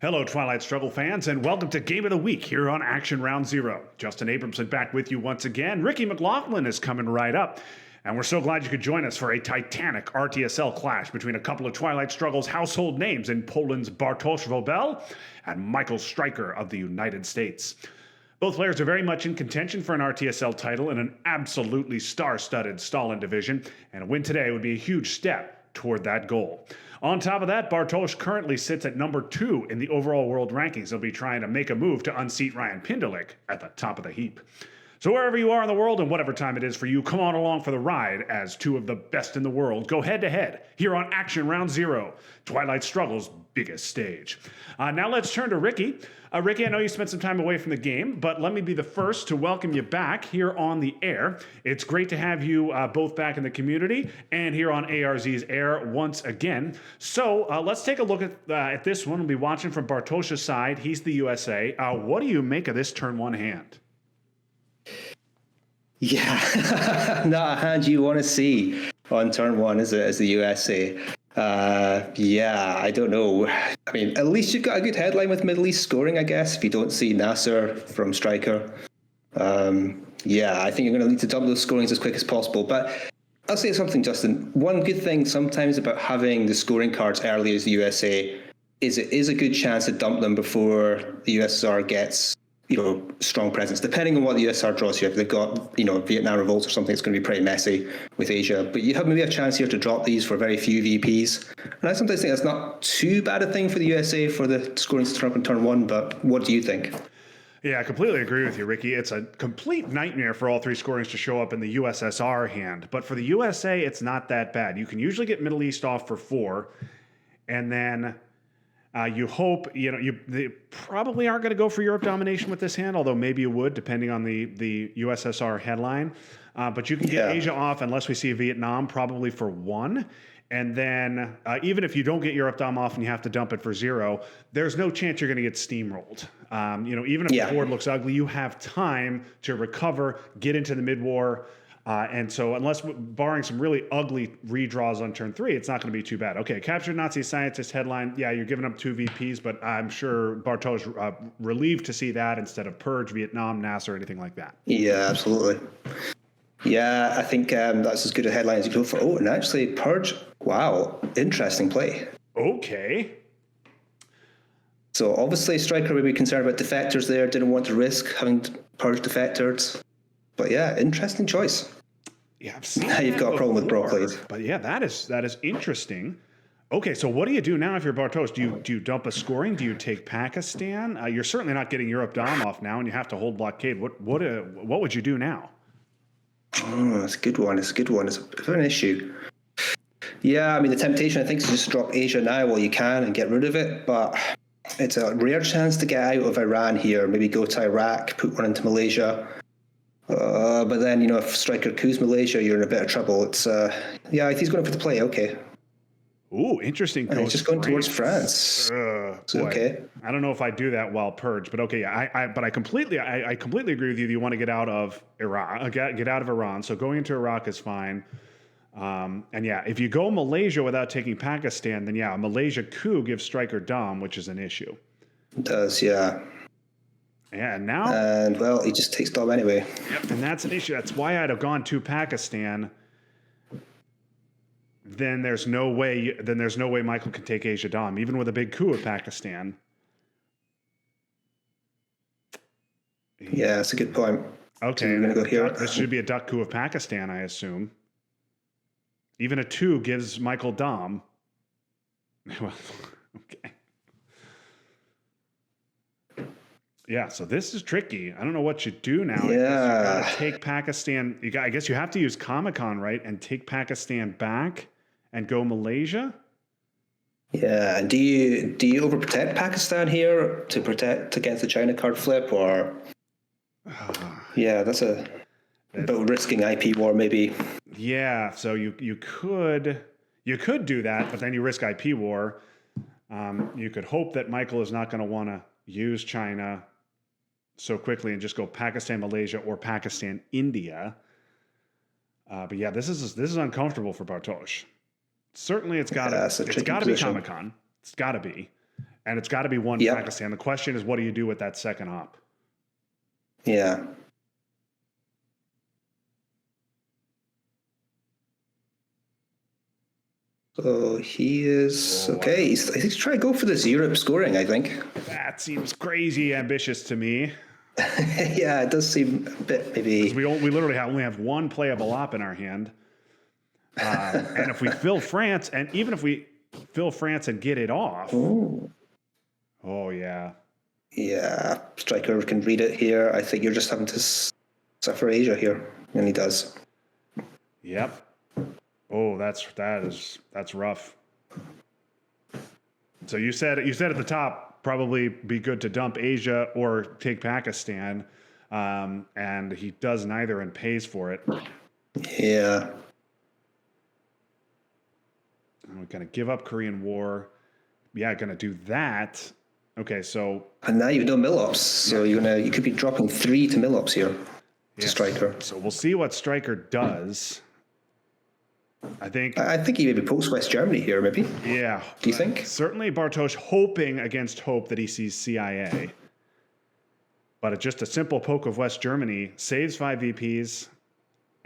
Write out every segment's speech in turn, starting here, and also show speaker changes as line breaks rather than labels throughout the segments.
Hello, Twilight Struggle fans, and welcome to Game of the Week here on Action Round Zero. Justin Abramson back with you once again. Ricki McLaughlin is coming right up, and we're so glad you could join us for a titanic RTSL clash between a couple of Twilight Struggle's household names in Poland's Bartosz Wróbel and Michael Stryker of the United States. Both players are very much in contention for an RTSL title in an absolutely star-studded Stalin division, and a win today would be a huge step toward that goal. On top of that, Bartosz currently sits at number 2 in the overall world rankings. He'll be trying to make a move to unseat Ryan Pindelik at the top of the heap. So wherever you are in the world and whatever time it is for you, come on along for the ride as two of the best in the world go head-to-head here on Action Round Zero, Twilight Struggle's biggest stage. Now let's turn to Ricki. Ricki, I know you spent some time away from the game, but let me be the first to welcome you back here on the air. It's great to have you both back in the community and here on ARZ's air once again. So let's take a look at this one. We'll be watching from Bartosz's side. He's the USA. What do you make of this turn one hand?
Yeah, not a hand you want to see on turn one, is it, as the USA? Yeah, I don't know. I mean, at least you've got a good headline with Middle East scoring, I guess, if you don't see Nasser from Stryker. Yeah, I think you're going to need to double those scorings as quick as possible. But I'll say something, Justin. One good thing sometimes about having the scoring cards early as the USA is it is a good chance to dump them before the USSR gets strong presence, depending on what the USSR draws you. If they've got, Vietnam revolts or something, it's going to be pretty messy with Asia. But you have maybe a chance here to drop these for very few VPs. And I sometimes think that's not too bad a thing for the USA for the scoring to turn up in turn one. But what do you think?
Yeah, I completely agree with you, Ricki. It's a complete nightmare for all three scorings to show up in the USSR hand. But for the USA, it's not that bad. You can usually get Middle East off for 4, and then you hope, they probably aren't going to go for Europe domination with this hand, although maybe you would, depending on the USSR headline. But you can get Asia off unless we see Vietnam, probably for 1. And then even if you don't get Europe dom off and you have to dump it for 0, there's no chance you're going to get steamrolled. Even if the board looks ugly, you have time to recover, get into the mid-war. And so unless, barring some really ugly redraws on turn 3, it's not going to be too bad. Okay, captured Nazi scientist headline. Yeah, you're giving up 2 VPs, but I'm sure Bartosz relieved to see that instead of Purge, Vietnam, NASA, or anything like that.
Yeah, absolutely. Yeah, I think that's as good a headline as you go for. Oh, and actually, Purge. Wow, interesting play.
Okay.
So obviously, Stryker would be concerned about defectors there. Didn't want to risk having Purge defectors. But yeah, interesting choice.
Yeah, I've seen
now you've got a problem with broccoli.
But yeah, that is interesting. Okay, so what do you do now if you're Bartosz? Do you dump a scoring? Do you take Pakistan? You're certainly not getting Europe dom off now, and you have to hold blockade. What would you do now?
Oh, that's a good one. It's a bit of an issue. Yeah, I mean, the temptation, I think, is to just drop Asia now while you can and get rid of it. But it's a rare chance to get out of Iran here. Maybe go to Iraq, put one into Malaysia. But then, if Stryker coups Malaysia, you're in a bit of trouble. It's, he's going for the play. Okay.
Ooh, interesting.
He's just going towards France. Okay.
I don't know if I do that while Purge, but okay. I completely agree with you. You want to get out of Iraq, get out of Iran. So going into Iraq is fine. And yeah, if you go Malaysia without taking Pakistan, then yeah, Malaysia coup gives Stryker dom, which is an issue.
It does, yeah.
Yeah, now...
And, well, he just takes dom anyway.
Yep, and that's an issue. That's why I'd have gone to Pakistan. Then there's no way Michael can take Asia dom, even with a big coup of Pakistan.
Yeah, that's a good point.
Okay,
so you're gonna go here.
This should be a duck coup of Pakistan, I assume. Even a 2 gives Michael dom. Well, okay. Yeah, so this is tricky. I don't know what you do now.
Yeah.
You gotta take Pakistan. I guess you have to use Comic-Con, right? And take Pakistan back and go Malaysia?
Yeah, and do you overprotect Pakistan here to protect against the China card flip, or... yeah, that's a bit risking IP war, maybe.
Yeah, so you could do that, but then you risk IP war. You could hope that Michael is not going to want to use China so quickly and just go Pakistan, Malaysia, or Pakistan, India. But yeah, this is uncomfortable for Bartosz. Certainly, it's got to be Comic-Con. It's got to be. And it's got to be one Pakistan. The question is, what do you do with that second op?
Yeah. So he is okay. I think he's trying to go for this Europe scoring, I think.
That seems crazy ambitious to me.
Yeah, it does seem a bit maybe.
We literally only have one playable op in our hand. And if we fill France, and even if we fill France and get it off. Oh, yeah.
Yeah, Stryker can read it here. I think you're just having to suffer Asia here. And he does.
Yep. Oh, that's rough. So you said at the top, probably be good to dump Asia or take Pakistan, and he does neither and pays for it.
Yeah.
We're gonna give up Korean War. Yeah, gonna do that. Okay, so
and now you've no mill-ups, so you could be dropping 3 to mill-ups here to Stryker.
So we'll see what Stryker does. I think
he maybe pokes West Germany here, maybe.
Yeah.
Do you think?
Certainly Bartosz hoping against hope that he sees CIA. But it's just a simple poke of West Germany, saves 5 VPs,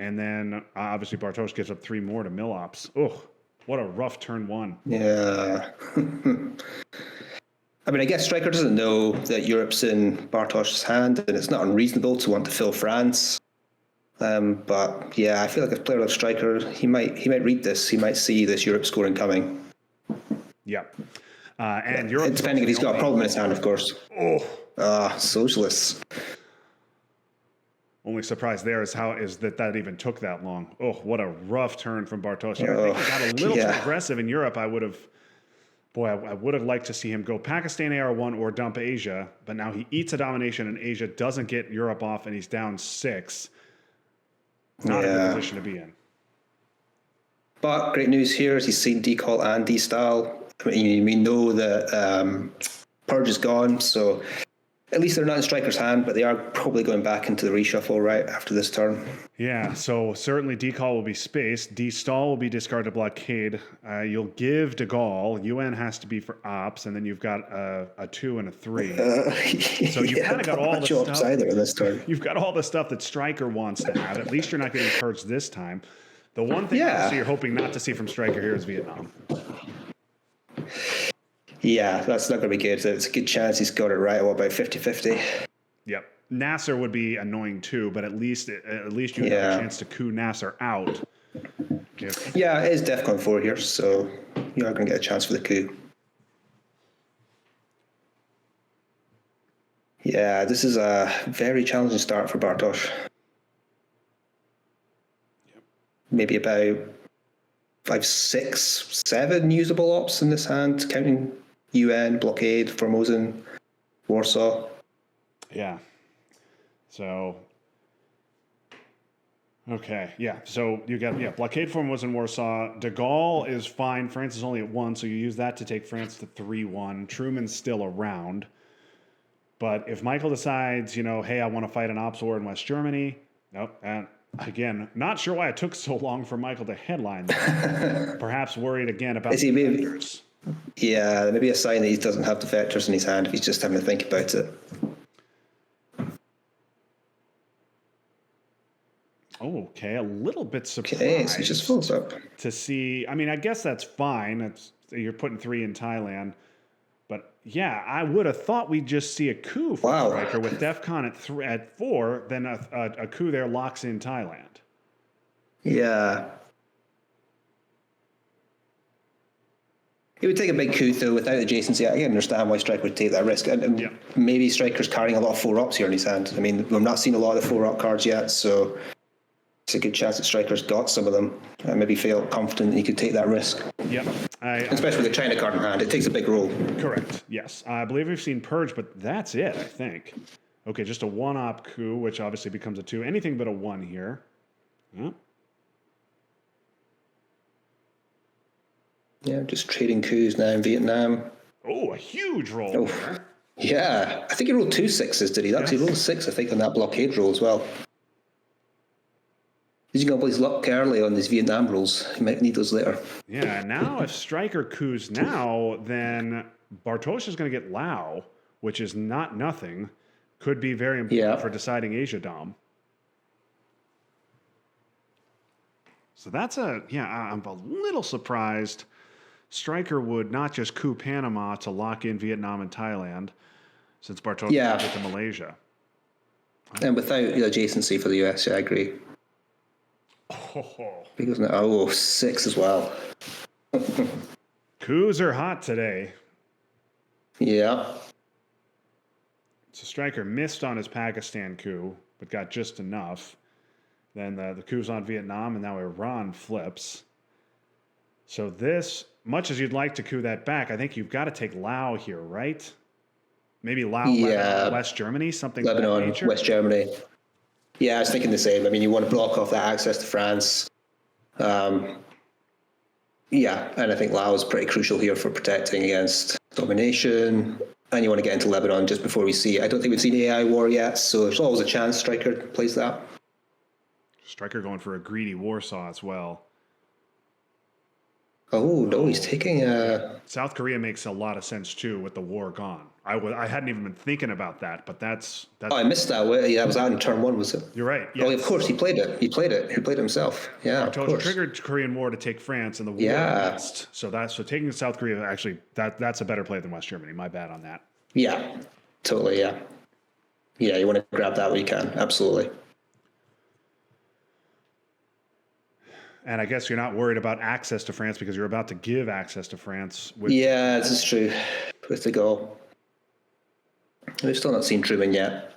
and then obviously Bartosz gives up 3 more to Milops. Oh, what a rough turn 1.
Yeah. I mean, I guess Stryker doesn't know that Europe's in Bartosz's hand, and it's not unreasonable to want to fill France. But yeah, I feel like a player like Stryker, he might read this. He might see this Europe scoring coming.
Yeah. And Europe,
depending if he's got a problem in his hand, of course. Socialists.
Only surprise there is that even took that long. Oh, what a rough turn from Bartosz. I think he got a little too aggressive in Europe. I would have liked to see him go Pakistan AR1 or dump Asia, but now he eats a domination and Asia doesn't get Europe off and he's down 6. Not a good position to be in.
But great news here is he's seen decall and D-style. I mean, we know that Purge is gone, so at least they're not in Stryker's hand, but they are probably going back into the reshuffle right after this turn.
Yeah, so certainly decall will be spaced. D-stall will be discarded to blockade. You'll give de Gaulle. UN has to be for ops, and then you've got a 2 and a 3. So you've kind of got all the stuff.
Either in this turn.
You've got all the stuff that Stryker wants to have. At least you're not getting purged this time. The one thing you're hoping not to see from Stryker here is Vietnam.
Yeah, that's not going to be good. It's a good chance he's got it right. What about 50-50?
Yep. Nasser would be annoying too, but at least you have a chance to coup Nasser out.
Yeah, it is DEFCON 4 here, so you are going to get a chance for the coup. Yeah, this is a very challenging start for Bartosz.
Yep.
Maybe about 5, 6, 7 usable ops in this hand, counting UN, blockade, Formosan, Warsaw.
Yeah. So, okay, yeah. So you got, blockade Formosan, Warsaw. De Gaulle is fine. France is only at 1, so you use that to take France to 3-1. Truman's still around. But if Michael decides, hey, I want to fight an ops war in West Germany, nope. Again, not sure why it took so long for Michael to headline that. Perhaps worried again about the vectors.
Yeah, maybe a sign that he doesn't have the vectors in his hand if he's just having to think about it.
Okay, a little bit surprised.
Okay, so he just folds up.
To see, I mean, I guess that's fine. You're putting 3 in Thailand. But yeah, I would have thought we'd just see a coup for Stryker with DEFCON at 4, then a coup there locks in Thailand.
Yeah. It would take a big coup, though, without adjacency. I can understand why Stryker would take that risk. And maybe Stryker's carrying a lot of 4-ops here in his hand. I mean, we've not seen a lot of the 4-op cards yet, so it's a good chance that Stryker's got some of them. And maybe feel confident that he could take that risk.
Yep.
Especially with the China card in hand. It takes a big role.
Correct, yes. I believe we've seen Purge, but that's it, I think. Okay, just a 1-op coup, which obviously becomes a 2. Anything but a 1 here. Yep.
Yeah, just trading coups now in Vietnam.
Oh, a huge roll. There.
Yeah, I think he rolled 2 6s, did he? He rolled a 6, I think, on that blockade roll as well. He's going to play his luck early on these Vietnam rolls. He might need those later.
Yeah, now if Stryker coups now, then Bartosz is going to get Lao, which is not nothing. Could be very important for deciding Asia Dom. So that's I'm a little surprised Stryker would not just coup Panama to lock in Vietnam and Thailand, since Bartosz moved it to Malaysia.
And without adjacency for the US, I agree. Because 6 as well.
Coups are hot today.
Yeah.
So Stryker missed on his Pakistan coup, but got just enough. Then the coup's on Vietnam, and now Iran flips. So this, much as you'd like to coup that back, I think you've got to take Lao here, right? Maybe Lao, Lebanon, West Germany, something like that.
Lebanon, West Germany. Yeah, I was thinking the same. I mean, you want to block off that access to France. And I think Lao is pretty crucial here for protecting against domination. And you want to get into Lebanon just before we see. I don't think we've seen AI war yet, so there's always a chance Stryker plays that.
Stryker going for a greedy Warsaw as well.
Oh no, he's taking
South Korea makes a lot of sense too with the war gone. I hadn't even been thinking about that, but that's.
Oh, I missed that. Yeah, that was out in turn 1, was it?
You're right. Yes.
Oh, of course, he played it. He played it himself. Yeah, of course.
Triggered Korean War to take France, and the war missed. So taking South Korea, actually that's a better play than West Germany. My bad on that.
Yeah, totally. Yeah, you want to grab that when you can. Absolutely.
And I guess you're not worried about access to France because you're about to give access to France.
This is true. With the goal. We've still not seen Truman yet.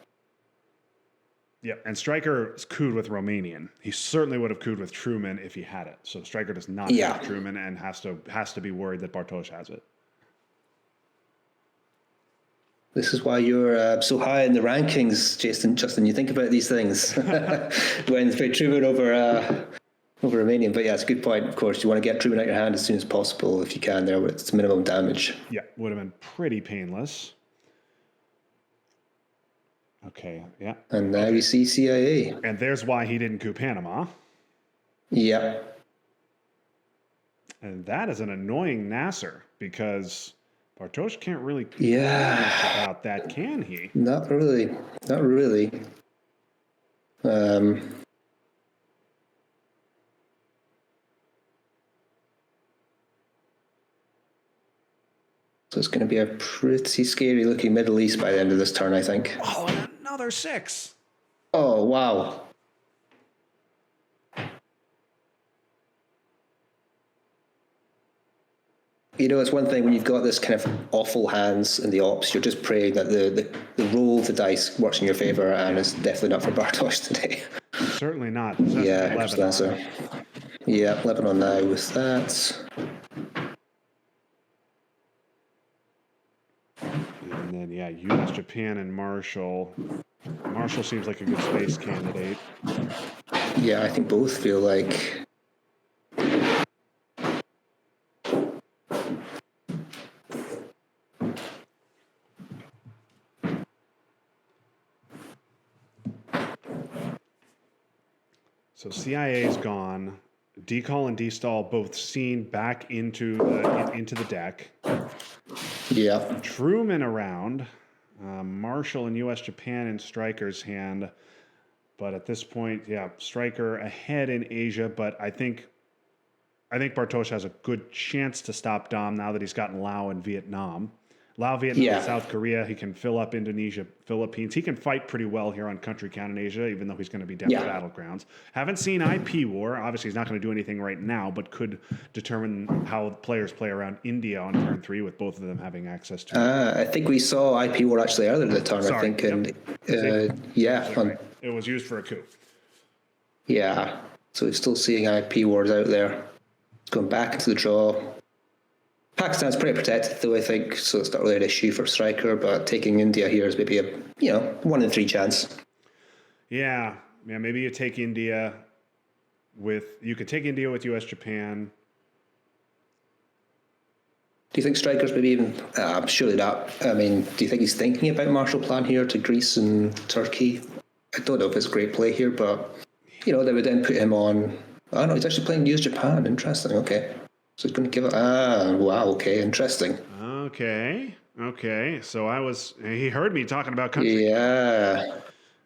Yeah, and Stryker cooed with Romanian. He certainly would have cooed with Truman if he had it. So Stryker does not have Truman and has to be worried that Bartosz has it.
This is why you're so high in the rankings, Justin. You think about these things when it's Truman over Romanian. But yeah, it's a good point. Of course, you want to get Truman out your hand as soon as possible if you can. There, it's minimum damage.
Yeah, would have been pretty painless. Okay, yeah.
And now we see CIA.
And there's why he didn't coup Panama.
Yeah.
And that is an annoying Nasser because Bartosz can't really about that, can he?
Not really. So it's going to be a pretty scary looking Middle East by the end of this turn, I think.
Oh, and another 6.
Oh, wow. It's one thing when you've got this kind of awful hands in the ops, you're just praying that the roll of the dice works in your favor, and it's definitely not for Bartosz today.
Certainly not.
Lebanon. Yeah, Lebanon now with that.
And then, U.S., Japan, and Marshall. Marshall seems like a good space candidate.
Yeah, I think both feel like...
So CIA's gone. Decall and Destall both seen back into the deck.
Yeah.
Truman around. Marshall and U.S., Japan in Stryker's hand. But at this point, Stryker ahead in Asia. But I think Bartosz has a good chance to stop Dom now that he's gotten Lao and Vietnam. Lao, Vietnam, South Korea. He can fill up Indonesia, Philippines. He can fight pretty well here on country count in Asia, even though he's going to be down to battlegrounds. Haven't seen IP war. Obviously, he's not going to do anything right now, but could determine how players play around India on turn 3 with both of them having access to it.
I think we saw IP war actually earlier in the turn, I think. And,
right. It was used for a coup.
Yeah. So we're still seeing IP wars out there. Going back into the draw. Pakistan's pretty protected, though, I think, so it's not really an issue for Stryker, but taking India here is maybe a 1 in 3 chance.
Yeah, maybe you take India you could take India with US, Japan.
Do you think Stryker's maybe even, surely not. I mean, do you think he's thinking about Marshall Plan here to Greece and Turkey? I don't know if it's a great play here, but, they would then put him on, oh no, he's actually playing US, Japan, interesting, okay. So he's going to give it, wow, okay, interesting.
Okay. So he heard me talking about countries.
Yeah.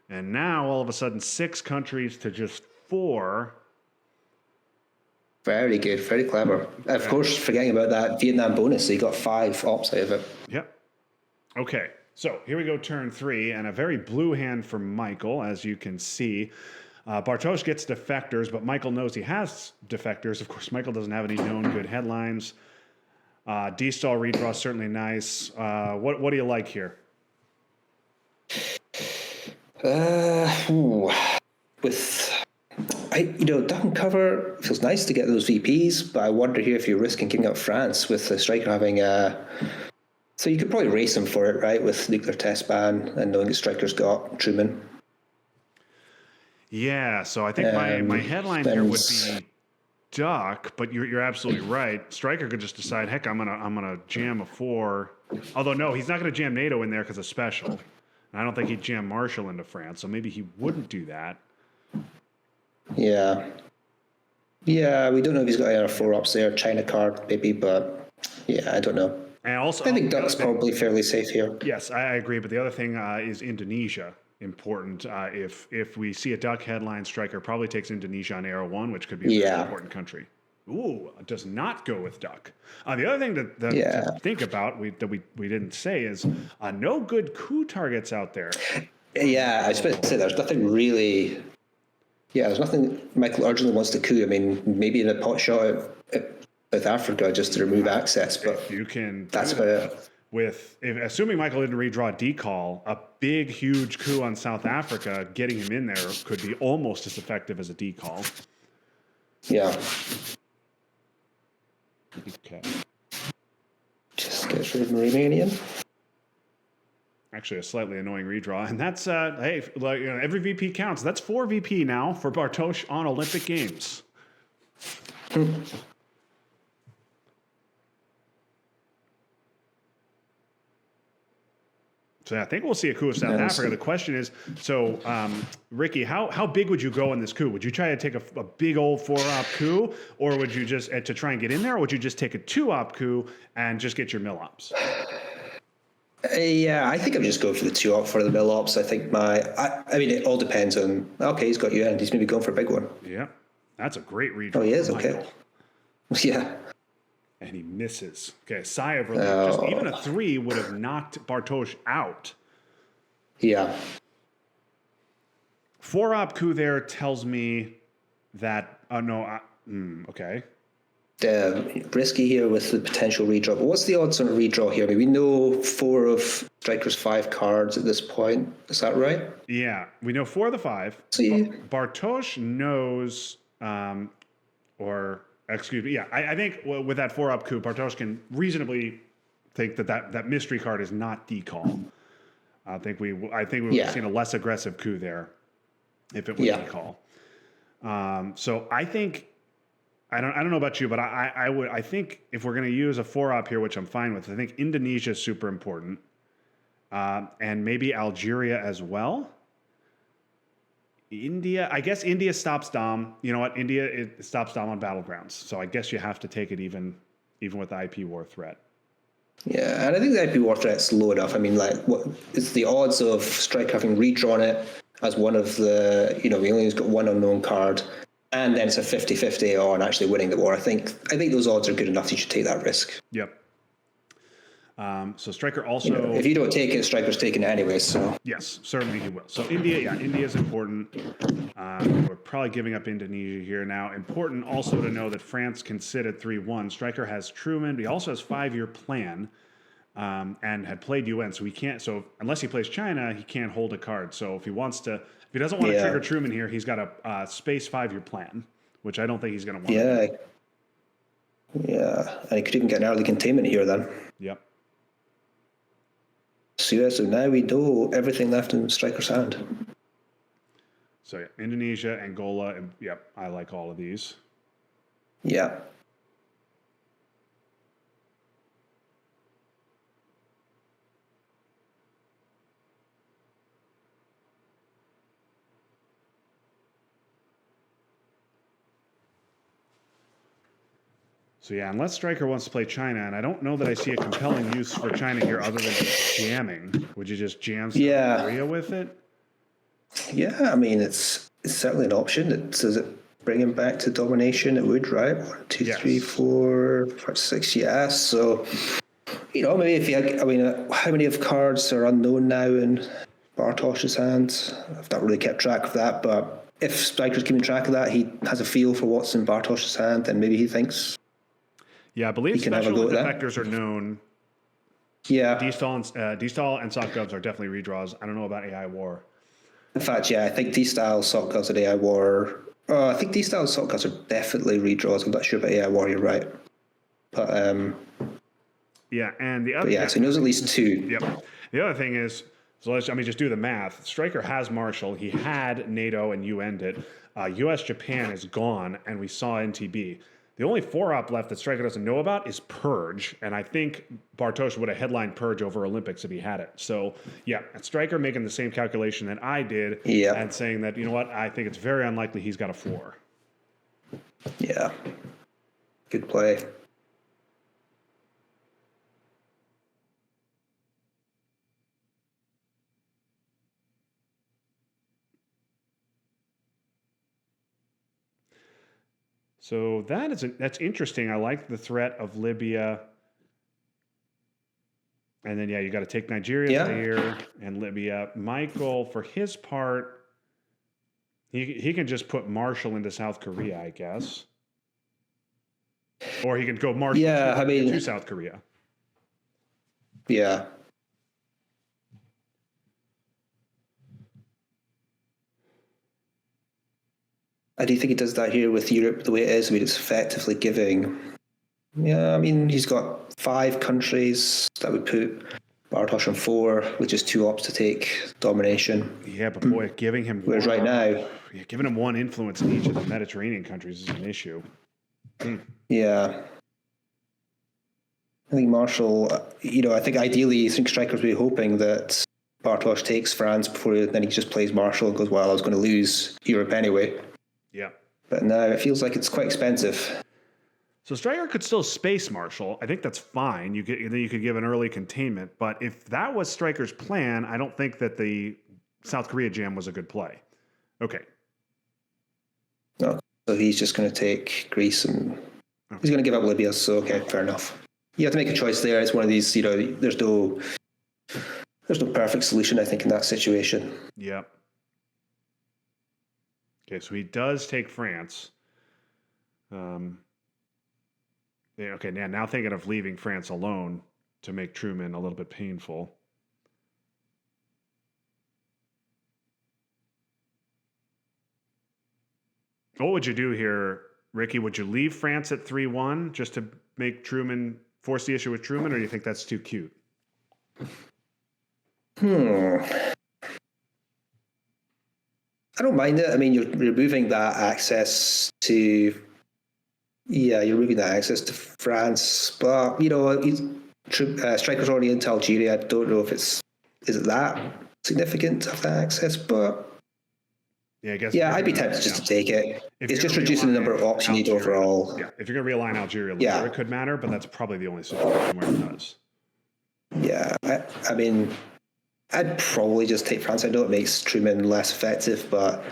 And now all of a sudden 6 countries to just 4.
Very good. Very clever. Of course, forgetting about that Vietnam bonus, so you got 5 ops out of it.
Yep. Okay. So here we go, turn 3, and a very blue hand for Michael, as you can see. Bartosz gets defectors, but Michael knows he has defectors. Of course, Michael doesn't have any known good headlines. D-stall redraw is certainly nice. What do you like here?
Duck and cover feels nice to get those VPs, but I wonder here if you're risking giving up France with the Stryker having so you could probably race him for it, right? With nuclear test ban and knowing that Stryker's got Truman.
Yeah, so I think my headline here would be Duck, but you're absolutely right. Stryker could just decide, heck, I'm gonna jam a 4. Although no, he's not gonna jam NATO in there because of special. And I don't think he'd jam Marshall into France, so maybe he wouldn't do that.
Yeah, we don't know if he's got any 4 ops there, China card maybe, but yeah, I don't know.
And also,
I think Duck's probably fairly safe here.
Yes, I agree. But the other thing is Indonesia. Important. If we see a Duck headline, Stryker probably takes Indonesia on Arrow 1, which could be a very important country. Ooh, does not go with Duck. The other thing to think about that we didn't say is no good coup targets out there.
Yeah, I was supposed to say there's nothing really. Yeah, there's nothing Michael urgently wants to coup. I mean, maybe in a pot shot at South Africa just to remove access, but
if you can.
That's about it.
Assuming Michael didn't redraw decall, a big, huge coup on South Africa, getting him in there could be almost as effective as a decall.
Yeah.
Okay.
Just get rid of Romanian.
Actually, a slightly annoying redraw, and that's hey, every VP counts. That's 4 VP now for Bartosz on Olympic Games. So I think we'll see a coup of South Africa. The question is, so Ricki, how big would you go in this coup? Would you try to take a big old 4-op coup, or would you just to try and get in there, or would you just take a 2-op coup and just get your mill ops?
Yeah, I think I'm just going for the 2-op for the mill ops. I think I mean, it all depends on. Okay, he's got you in. He's maybe going for a big one.
Yeah, that's a great redraw.
Oh, he is okay. Yeah.
And he misses. Okay, sigh of relief. Even a 3 would have knocked Bartosz out.
Yeah.
4-op coup there tells me that. Okay.
Risky here with the potential redraw. But what's the odds on a redraw here? I mean, we know 4 of Stryker's 5 cards at this point. Is that right?
Yeah, we know 4 of the 5.
See.
Bartosz knows, excuse me. Yeah, I think with that 4-op coup, Bartosz can reasonably think that mystery card is not decall. I think we would have seen a less aggressive coup there if it was decall. So I think I don't know about you, but I think if we're going to use a 4-op here, which I'm fine with, I think Indonesia is super important, and maybe Algeria as well. India, I guess India stops Dom. You know what? It stops Dom on Battlegrounds. So I guess you have to take it even with the IP war threat.
Yeah, and I think the IP war threat's low enough. I mean, it's the odds of Stryker having redrawn it as one of the, we only got one unknown card, and then it's a 50-50 on actually winning the war. I think those odds are good enough. You should take that risk.
Yep. So Stryker also...
if you don't take it, Stryker's taking it anyway, so...
Yes, certainly he will. So India is important. We're probably giving up Indonesia here now. Important also to know that France can sit at 3-1. Stryker has Truman, but he also has 5-year plan and had played UN, so he can't... So unless he plays China, he can't hold a card. So if he doesn't want to trigger Truman here, he's got a space 5-year plan, which I don't think he's going to want to do.
Yeah, and he could even get an early containment here then.
Yep.
So now we know everything left in Stryker's hand.
So yeah, Indonesia, Angola, and yep, I like all of these.
Yeah.
So yeah, unless Stryker wants to play China, and I don't know that I see a compelling use for China here other than just jamming. Would you just jam South Korea with it?
Yeah, I mean, it's certainly an option. Does it bring him back to domination? It would, right? 1, 2, 3, 4, 5, 6. Yeah. So, maybe if you had, how many of cards are unknown now in Bartosz's hands? I've not really kept track of that, but if Stryker's keeping track of that, he has a feel for what's in Bartosz's hand, then maybe he thinks.
Yeah, I believe special defectors are known.
Yeah.
D-Stall and Soft Gloves are definitely redraws. I don't know about AI War.
In fact, yeah, I think D-Style, Soft Gloves, and AI War. I think D-Style and Soft Gloves are definitely redraws. I'm not sure about AI War, you're right. But,
yeah, and the other...
so he knows at least 2.
Yep. The other thing is, so let me just do the math. Stryker has Marshall. He had NATO and UN did. US-Japan is gone, and we saw NTB. The only 4-op left that Stryker doesn't know about is Purge, and I think Bartosz would have headlined Purge over Olympics if he had it. So, yeah, Stryker making the same calculation that I did and saying that, I think it's very unlikely he's got a 4.
Yeah. Good play.
So that's interesting. I like the threat of Libya. And then, you got to take Nigeria, Zaire, and Libya. Michael, for his part, he can just put Marshall into South Korea, I guess. Or he can go Marshall to South Korea.
Yeah. I do think he does that here with Europe the way it is. It's effectively giving. Yeah, he's got 5 countries that would put Bartosz on 4, with just 2 ops to take domination.
Yeah, but boy, giving him
whereas right now,
giving him 1 influence in each of the Mediterranean countries is an issue.
Yeah. I think Marshall, I think ideally, Stryker's be hoping that Bartosz takes France before then he just plays Marshall and goes, well, I was going to lose Europe anyway.
Yeah.
But now it feels like it's quite expensive.
So Stryker could still space Marshall. I think that's fine. Then you could give an early containment. But if that was Stryker's plan, I don't think that the South Korea jam was a good play. Okay.
No, so he's just going to take Greece and he's going to give up Libya. So, okay, fair enough. You have to make a choice there. It's one of these, there's no perfect solution, I think, in that situation.
Yeah. Okay, so he does take France. Okay, now thinking of leaving France alone to make Truman a little bit painful. What would you do here, Ricki? Would you leave France at 3-1 just to make Truman force the issue with Truman, or do you think that's too cute?
I don't mind it. You're removing that access to... Yeah, you're moving that access to France, but Stryker's already into Algeria. I don't know if is it that significant to have that access, but
I guess.
Yeah, I'd be tempted just to take it. It's just reducing the number of ops you need overall.
Yeah, if you're going to realign Algeria, it could matter, but that's probably the only situation where it does.
Yeah, I'd probably just take France. I know it makes Truman less effective, but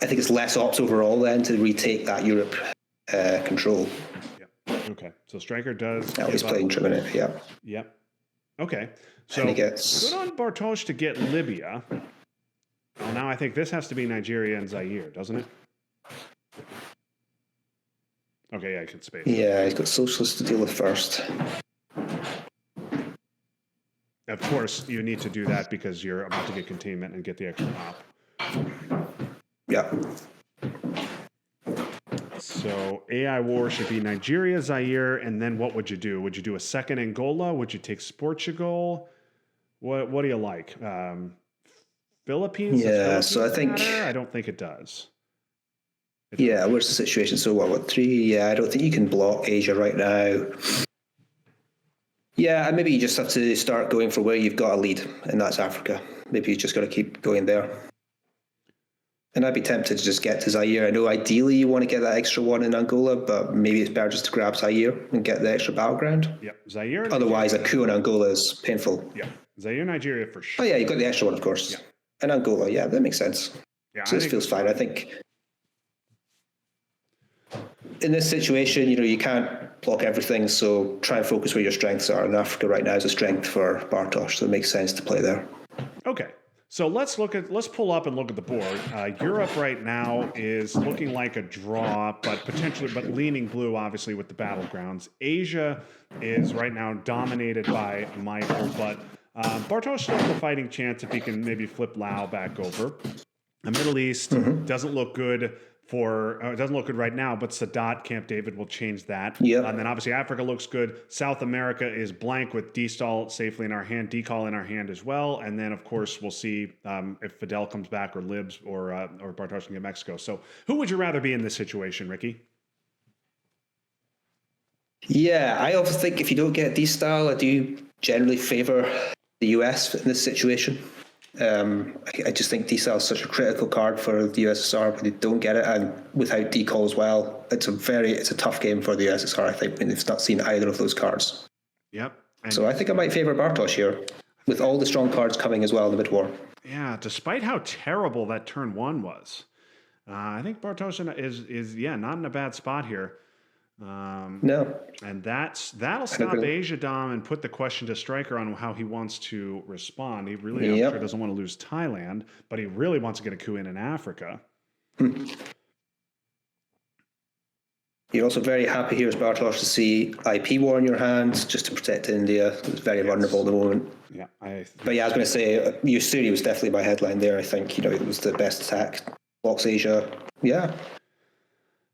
I think it's less ops overall then to retake that Europe control.
Yeah. Okay. So Stryker does.
At least playing Truman. Yeah.
Yep. Okay. So good on Bartosz to get Libya. Well, now I think this has to be Nigeria and Zaire, doesn't it? Okay, I can space.
Yeah, he's got socialists to deal with first.
Of course, you need to do that because you're about to get containment and get the extra op.
Yeah.
So AI War should be Nigeria, Zaire, and then what would you do? Would you do a second Angola? Would you take Portugal? What do you like? Philippines?
Yeah, so I think...
matter? I don't think it does.
Where's the situation? So what, 3? Yeah, I don't think you can block Asia right now. Yeah, and maybe you just have to start going for where you've got a lead, and that's Africa. Maybe you just got to keep going there. And I'd be tempted to just get to Zaire. I know ideally you want to get that extra one in Angola, but maybe it's better just to grab Zaire and get the extra battleground.
Yeah, Zaire.
Otherwise, a coup in Angola is painful.
Yeah, Zaire, Nigeria for sure.
Oh yeah, you got the extra one, of course. Yeah. And Angola, yeah, that makes sense. Yeah, so this feels fine. I think in this situation, you can't block everything, so try and focus where your strengths are. And Africa right now is a strength for Bartosz, so it makes sense to play there.
Okay. So let's pull up and look at the board. Europe right now is looking like a draw, but leaning blue, obviously, with the battlegrounds. Asia is right now dominated by Michael, but Bartosz still has a fighting chance if he can maybe flip Lao back over. The Middle East doesn't look good right now, but Sadat, Camp David will change that.
Yep.
And then obviously Africa looks good. South America is blank with D-Stall safely in our hand, Decall in our hand as well. And then of course we'll see if Fidel comes back or Libs or Bartosz can get Mexico. So who would you rather be in this situation, Ricki?
Yeah, I also think if you don't get D-Style, I do generally favor the US in this situation. I just think D-Style is such a critical card for the USSR, but they don't get it, and without D-Call as well, it's a tough game for the USSR, I think, when they've not seen either of those cards.
Yep.
So I think I might favor Bartosz here, with all the strong cards coming as well in the mid-war.
Yeah, despite how terrible that turn one was. I think Bartosz is not in a bad spot here.
No.
And that'll stop Asia Dom and put the question to Stryker on how he wants to respond. He really sure doesn't want to lose Thailand, but he really wants to get a coup in Africa.
You're also very happy here as Bartosz to see IP war in your hands just to protect India. It's very vulnerable at the moment.
Yeah,
I was going to say, Yusuri was definitely my headline there. I think, it was the best attack. Blocks Asia. Yeah.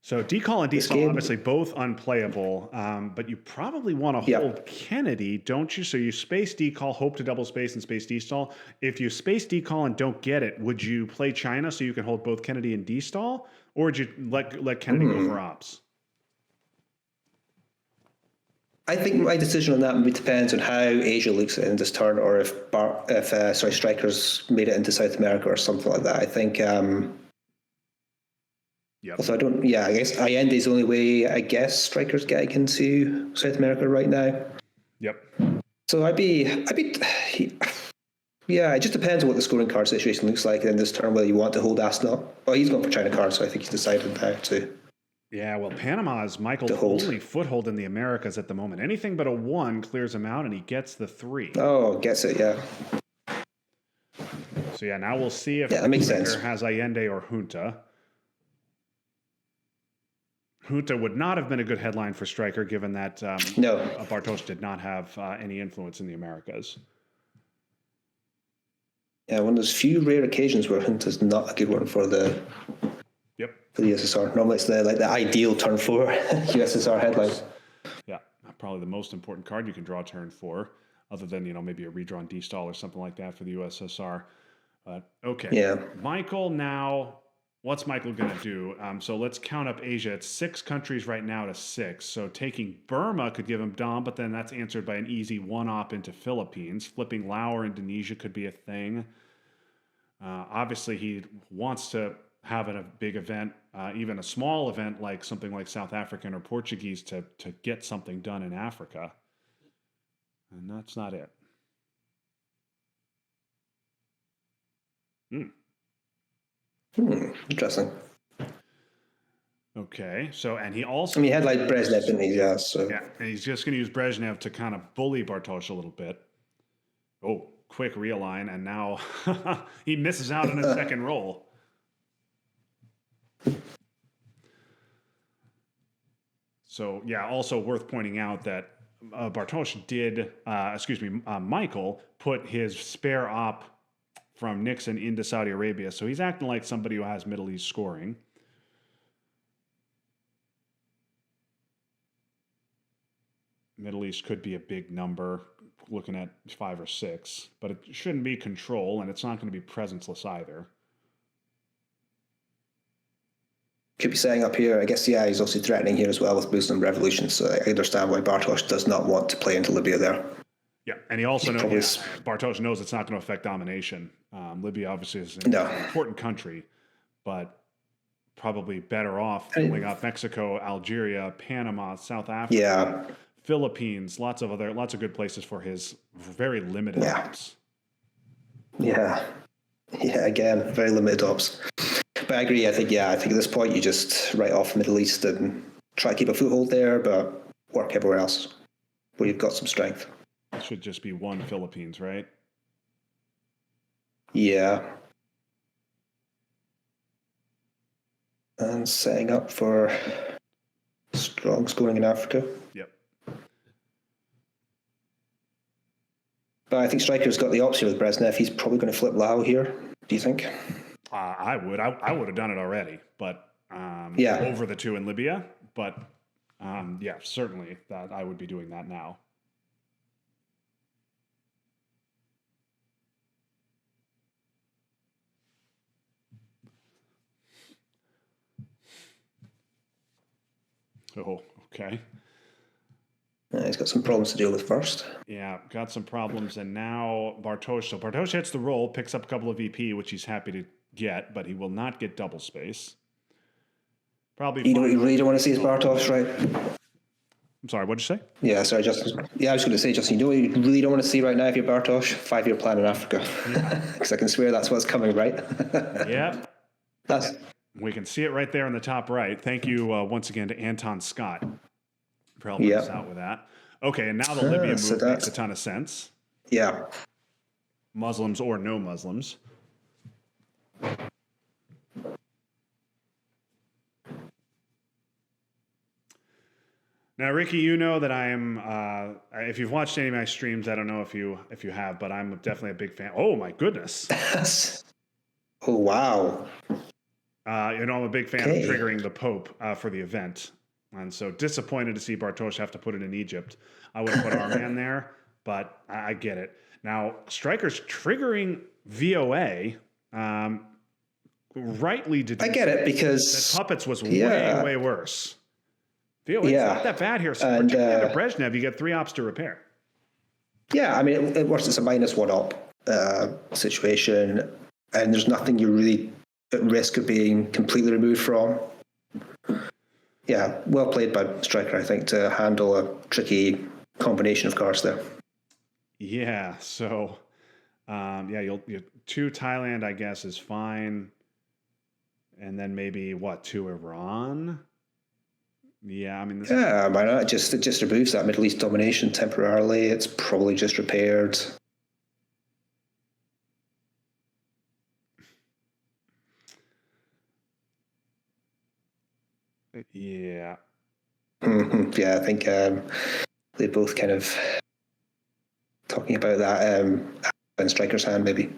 So Decall and D-Stall obviously both unplayable, but you probably want to hold Kennedy, don't you? So you space Decall, hope to double space and space D-Stall. If you space Decall and don't get it, would you play China so you can hold both Kennedy and D-Stall? Or would you let Kennedy go for ops?
I think my decision on that depends on how Asia looks in this turn, or if Stryker's made it into South America or something like that. I think... So I guess Allende's the only way, I guess, Stryker's getting into South America right now.
Yep.
So it just depends on what the scoring card situation looks like in this turn, whether you want to hold Asnot. Well, he's going for China cards, so I think he's decided now to.
Yeah, well, Panama is Michael's only foothold in the Americas at the moment. Anything but a 1 clears him out, and he gets the 3.
Oh, gets it, yeah.
So now we'll see if
that makes sense.
Has Allende or Junta. Junta would not have been a good headline for Stryker, given that Bartosz did not have any influence in the Americas. Yeah,
one of those few rare occasions where Junta's not a good one for the USSR. Normally it's the ideal turn 4 USSR headline.
Yeah, probably the most important card you can draw turn 4, other than maybe a redrawn D-Stall or something like that for the USSR. But okay,
yeah.
Michael now. What's Michael going to do? So let's count up Asia. It's 6 countries right now to 6. So taking Burma could give him Dom, but then that's answered by an easy 1-op into Philippines. Flipping Laos or Indonesia could be a thing. Obviously, he wants to have a big event, even a small event like something like South African or Portuguese to get something done in Africa. And that's not it.
Interesting.
Okay, so and he also.
He had Brezhnev, didn't he? Yeah. So.
Yeah, and he's just going to use Brezhnev to kind of bully Bartosz a little bit. Oh, quick realign, and now he misses out on his second roll. So also worth pointing out that Bartosz did, Michael put his spare op from Nixon into Saudi Arabia. So he's acting like somebody who has Middle East scoring. Middle East could be a big number, looking at 5 or 6, but it shouldn't be control, and it's not going to be presenceless either.
Could be setting up here. I guess, he's also threatening here as well with Muslim revolution, so I understand why Bartosz does not want to play into Libya there.
Yeah, and he also knows Bartosz knows it's not going to affect domination. Libya obviously is an important country, but probably better off filling out Mexico, Algeria, Panama, South Africa,
Yeah.
Philippines, lots of good places for his very limited ops.
Yeah. Yeah, again, very limited ops. But I agree. I think at this point you just write off the Middle East and try to keep a foothold there, but work everywhere else where you've got some strength.
It should just be one Philippines, right?
Yeah. And setting up for strong scoring in Africa.
Yep.
But I think Stryker's got the option with Brezhnev. He's probably going to flip Lao here. Do you think?
I would have done it already, but over the two in Libya. But certainly that I would be doing that now. Oh, okay.
He's got some problems to deal with first.
Yeah, got some problems, and now Bartosz. So Bartosz hits the roll, picks up a couple of VP, which he's happy to get, but he will not get double space. Probably.
You know what you really don't want to see is Bartosz, right?
I'm sorry, what'd you say?
Yeah, sorry, Justin. Yeah, I was going to say, Justin, you know what you really don't want to see right now if you're Bartosz? 5-year plan in Africa. Because I can swear that's what's coming, right?
Yep.
That's...
We can see it right there in the top right. Thank you once again to Anton Scott for helping us out with that. Okay, and now the Libya move makes a ton of sense.
Yeah.
Muslims or no Muslims. Now, Ricki, you know that I am. If you've watched any of my streams, I don't know if you have, but I'm definitely a big fan. Oh my goodness!
Oh wow!
I'm a big fan of triggering the Pope for the event, and so disappointed to see Bartosz have to put it in Egypt. I would have put our man there, but I get it. Now, Stryker's triggering VOA. Rightly deduced.
I get it because
that Puppets was way worse. VOA, it's not that bad here. So particularly under Brezhnev, you get 3 ops to repair.
Yeah, I mean, it works. It's a -1 op situation, and there's nothing you're really at risk of being completely removed from. Yeah, well played by Stryker, I think, to handle a tricky combination of cards there.
Yeah, so, you'll 2 Thailand, I guess, is fine. And then maybe, 2 Iran? Yeah, I mean...
why not? It just removes that Middle East domination temporarily. It's probably just repaired.
Yeah.
Yeah, I think they both kind of talking about that in Stryker's hand, maybe.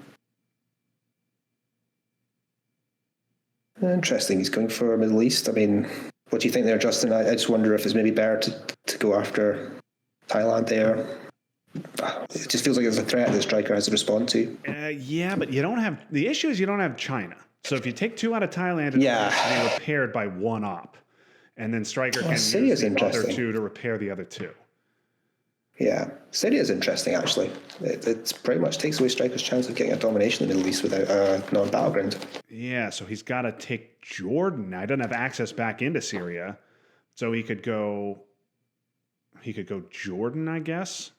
Interesting. He's going for Middle East. I mean, what do you think there, Justin? I just wonder if it's maybe better to go after Thailand there. It just feels like there's a threat that Stryker has to respond to.
Yeah, but you don't have... The issue is you don't have China. So if you take 2 out of Thailand, it's going to be repaired by 1 op. And then Stryker can use the other 2 to repair the other 2.
Yeah, Syria is interesting, actually. It pretty much takes away Stryker's chance of getting a domination in the Middle East without a non-battleground.
Yeah, so he's got to take Jordan. Now, he doesn't have access back into Syria. So he could go Jordan, I guess.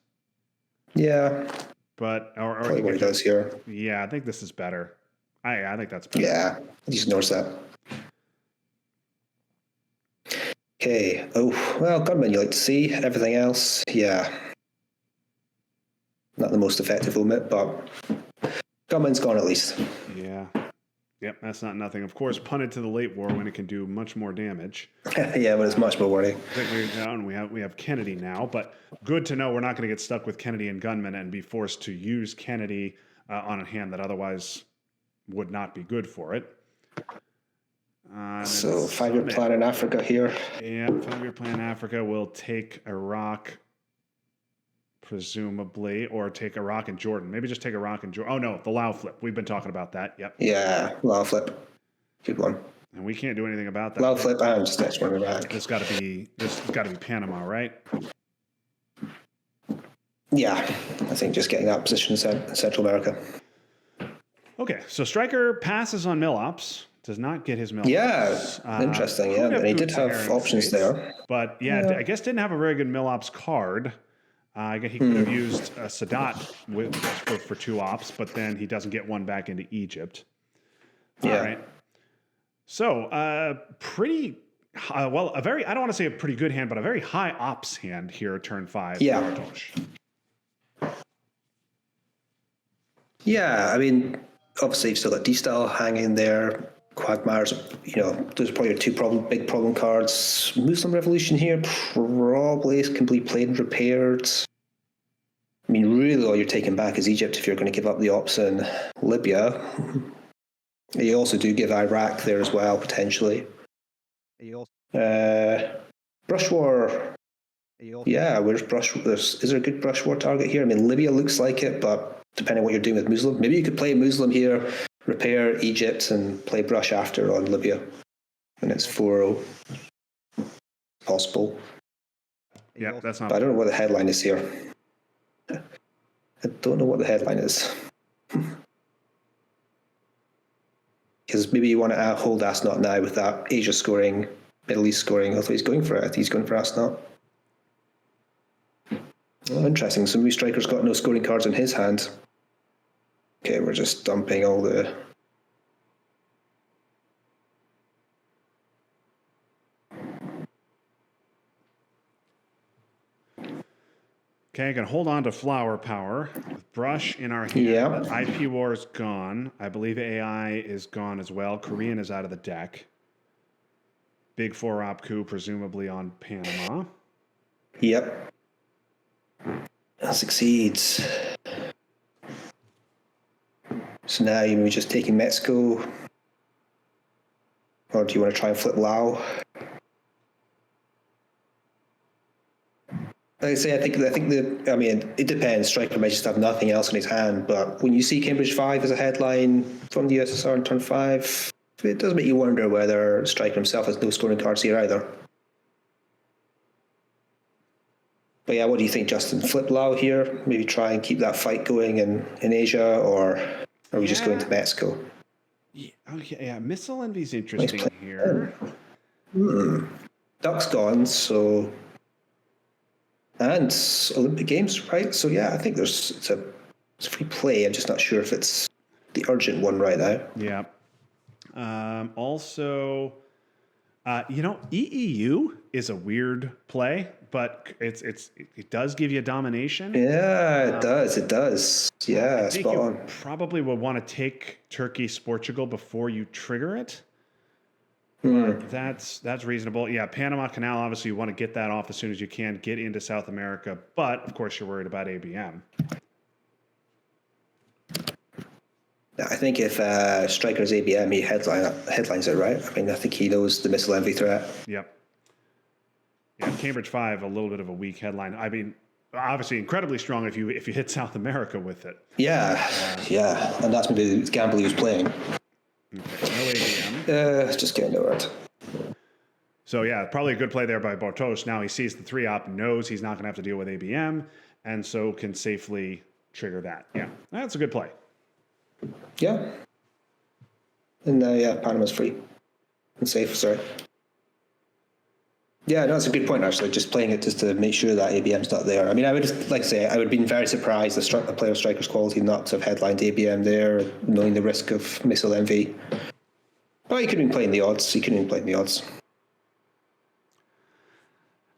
Yeah.
But or
probably what he does here.
Yeah, I think this is better. I think that's better.
Yeah, he just ignores that. Okay. Oh, well, gunman you like to see. Everything else, yeah. Not the most effective omit, but gunman's gone at least.
Yeah. Yep, that's not nothing. Of course, punted to the late war when it can do much more damage.
Yeah, but it's much more worrying.
We have Kennedy now, but good to know we're not going to get stuck with Kennedy and gunman and be forced to use Kennedy on a hand that otherwise would not be good for it.
So 5-year plan in Africa here.
Yeah, 5-year plan in Africa will take Iraq, presumably, or take Iraq and Jordan. Maybe just take Iraq and Jordan. Oh no, the Lao flip. We've been talking about that. Yep.
Yeah, Lao flip. Good one.
And we can't do anything about that.
Lao flip and just next one Iraq.
This got to be Panama, right?
Yeah, I think just getting that position in Central America.
Okay, so Stryker passes on mill ops Does not get his mill.
Yeah, interesting. Yeah, and he did have options there.
But yeah, I guess didn't have a very good mill ops card. I guess he could have used Sadat for 2 ops, but then he doesn't get one back into Egypt. All right. So pretty well, a very, I don't want to say a pretty good hand, but a very high ops hand here at turn 5.
Yeah.
Bartosz.
Yeah, I mean, obviously you've still got D-Style hanging there. Quagmire's, those are probably your 2 big problem cards. Muslim Revolution here probably can be played and repaired. I mean, really all you're taking back is Egypt if you're going to give up the ops in Libya. You also do give Iraq there as well, potentially. Brush War. Yeah, where's Brush War? Is there a good Brush War target here? I mean, Libya looks like it, but depending on what you're doing with Muslim, maybe you could play Muslim here, repair Egypt, and play Brush after on Libya. And it's 4-0. Possible.
Yeah, that's not.
But I don't know what the headline is here. I don't know what the headline is. Because maybe you want to hold Asnot now with that Asia scoring, Middle East scoring, although he's going for it. He's going for Asnot. Oh, interesting. So maybe Stryker's got no scoring cards in his hand. Okay, we're just dumping all the...
Okay, gonna hold on to Flower Power with Brush in our hand.
Yeah.
IP War is gone. I believe AI is gone as well. Korean is out of the deck. Big 4-op coup, presumably on Panama.
Yep. That succeeds. So now you're just taking Mexico, or do you want to try and flip Lao? Like I say, I think it depends. Stryker might just have nothing else in his hand, but when you see Cambridge 5 as a headline from the USSR in turn 5, it does make you wonder whether Stryker himself has no scoring cards here either. But yeah, what do you think, Justin? Flip Lao here? Maybe try and keep that fight going in Asia, or are we just going to Mexico?
Yeah, okay, yeah. Missile Envy's interesting here.
Duck's gone, so... And Olympic Games, right? So yeah, I think it's a free play. I'm just not sure if it's the urgent one right now.
Yeah. Also, EEU is a weird play, but it does give you domination.
Yeah, it does. It does. Yeah,
I think
spot
you
on.
probably would want to take Turkey, Portugal before you trigger it. That's reasonable. Yeah, Panama Canal, obviously you want to get that off as soon as you can, get into South America, but of course you're worried about ABM.
I think if Stryker's ABM, he headlines it, right? I mean, I think he knows the missile envy threat.
Yep. Yeah, Cambridge 5, a little bit of a weak headline. I mean, obviously incredibly strong if you hit South America with it.
Yeah, and that's maybe the gamble he was playing.
Okay, no ABM.
Just getting over it.
So yeah, probably a good play there by Bartosz. Now he sees the 3-op, knows he's not going to have to deal with ABM, and so can safely trigger that. Yeah, that's a good play.
Yeah. And Panama's free and safe, sorry. Yeah, no, that's a good point, actually, just playing it just to make sure that ABM's not there. I mean, I would just, like I say, I would have been very surprised the player of Stryker's quality not to have headlined ABM there, knowing the risk of missile envy. But he could have been playing the odds.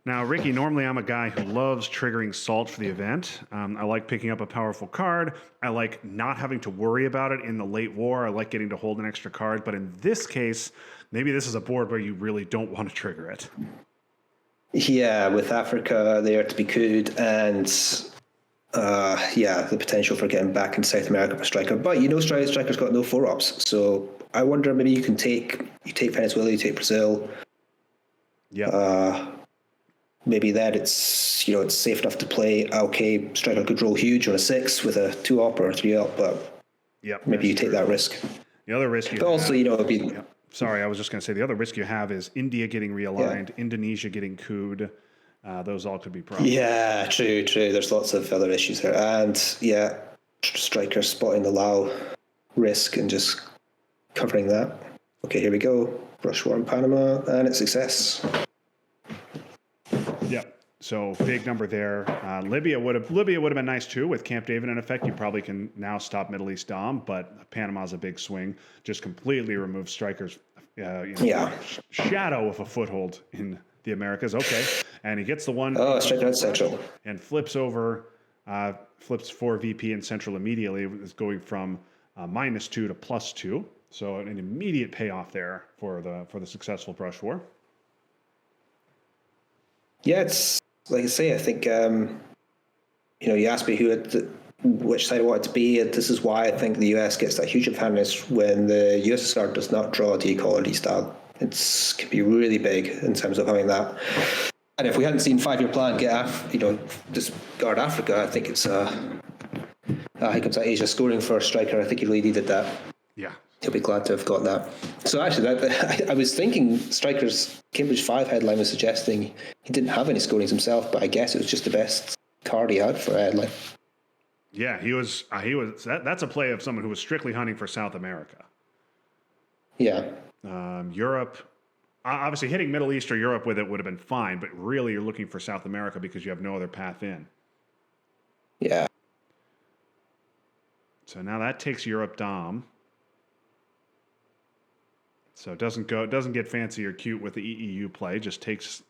Now, Ricki, normally I'm a guy who loves triggering Salt for the event. I like picking up a powerful card. I like not having to worry about it in the late war. I like getting to hold an extra card. But in this case, maybe this is a board where you really don't want to trigger it.
Yeah, with Africa there to be could, and the potential for getting back in South America for Stryker. But Stryker's got no 4-ops, so I wonder maybe you take Venezuela, you take Brazil.
Yeah.
Maybe that it's safe enough to play. Okay, Stryker could roll huge on a 6 with a 2-op or a 3-op, but maybe you take that risk.
The other risk
but also, it'd be.
Sorry, I was just going to say the other risk you have is India getting realigned, Indonesia getting cooed. Those all could be problems.
Yeah, true. There's lots of other issues there. And Stryker spotting the Lao risk and just covering that. Okay, here we go. Brush war in Panama, and it's success.
Yep. So big number there. Libya would have been nice too with Camp David in effect. You probably can now stop Middle East Dom, but Panama's a big swing. Just completely remove Stryker's shadow of a foothold in the Americas. Okay, and he gets the one.
Oh, Stryker at Central.
And flips 4 VP in Central immediately. It's going from -2 to +2. So an immediate payoff there for the successful brush war.
Yeah, it's like I say. I think you asked me which side I wanted to be, and this is why I think the US gets that huge advantage when the USSR does not draw de-equality style. It can be really big in terms of having that. And if we hadn't seen 5-year plan discard Africa, I think it's here comes that Asia scoring for Stryker. I think he really needed that.
Yeah.
He'll be glad to have got that. So actually, I was thinking Stryker's Cambridge 5 headline was suggesting he didn't have any scorings himself, but I guess it was just the best card he had for a headline.
Yeah, he was. That's a play of someone who was strictly hunting for South America.
Yeah.
Europe, obviously hitting Middle East or Europe with it would have been fine, but really you're looking for South America because you have no other path in.
Yeah.
So now that takes Europe Dom. So it doesn't get fancy or cute with the EEU play. Just takes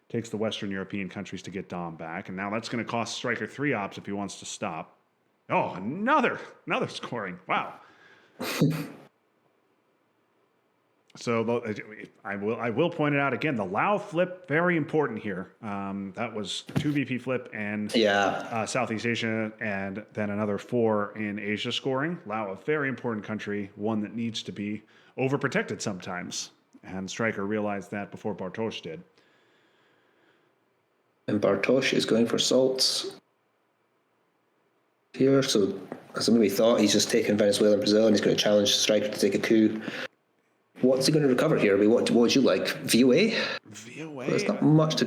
the Western European countries to get Dom back, and now that's going to cost Stryker 3 ops if he wants to stop. Oh, another scoring! Wow. So I will point it out again. The Lao flip, very important here. That was 2 VP flip and Southeast Asia, and then another 4 in Asia scoring. Lao, a very important country, one that needs to be overprotected sometimes. And Stryker realized that before Bartosz did.
And Bartosz is going for salts here. So as I maybe thought, he's just taken Venezuela and Brazil, and he's going to challenge Stryker to take a coup. What's he going to recover here? I mean, what would you like? VOA?
VOA?
Well, there's not much to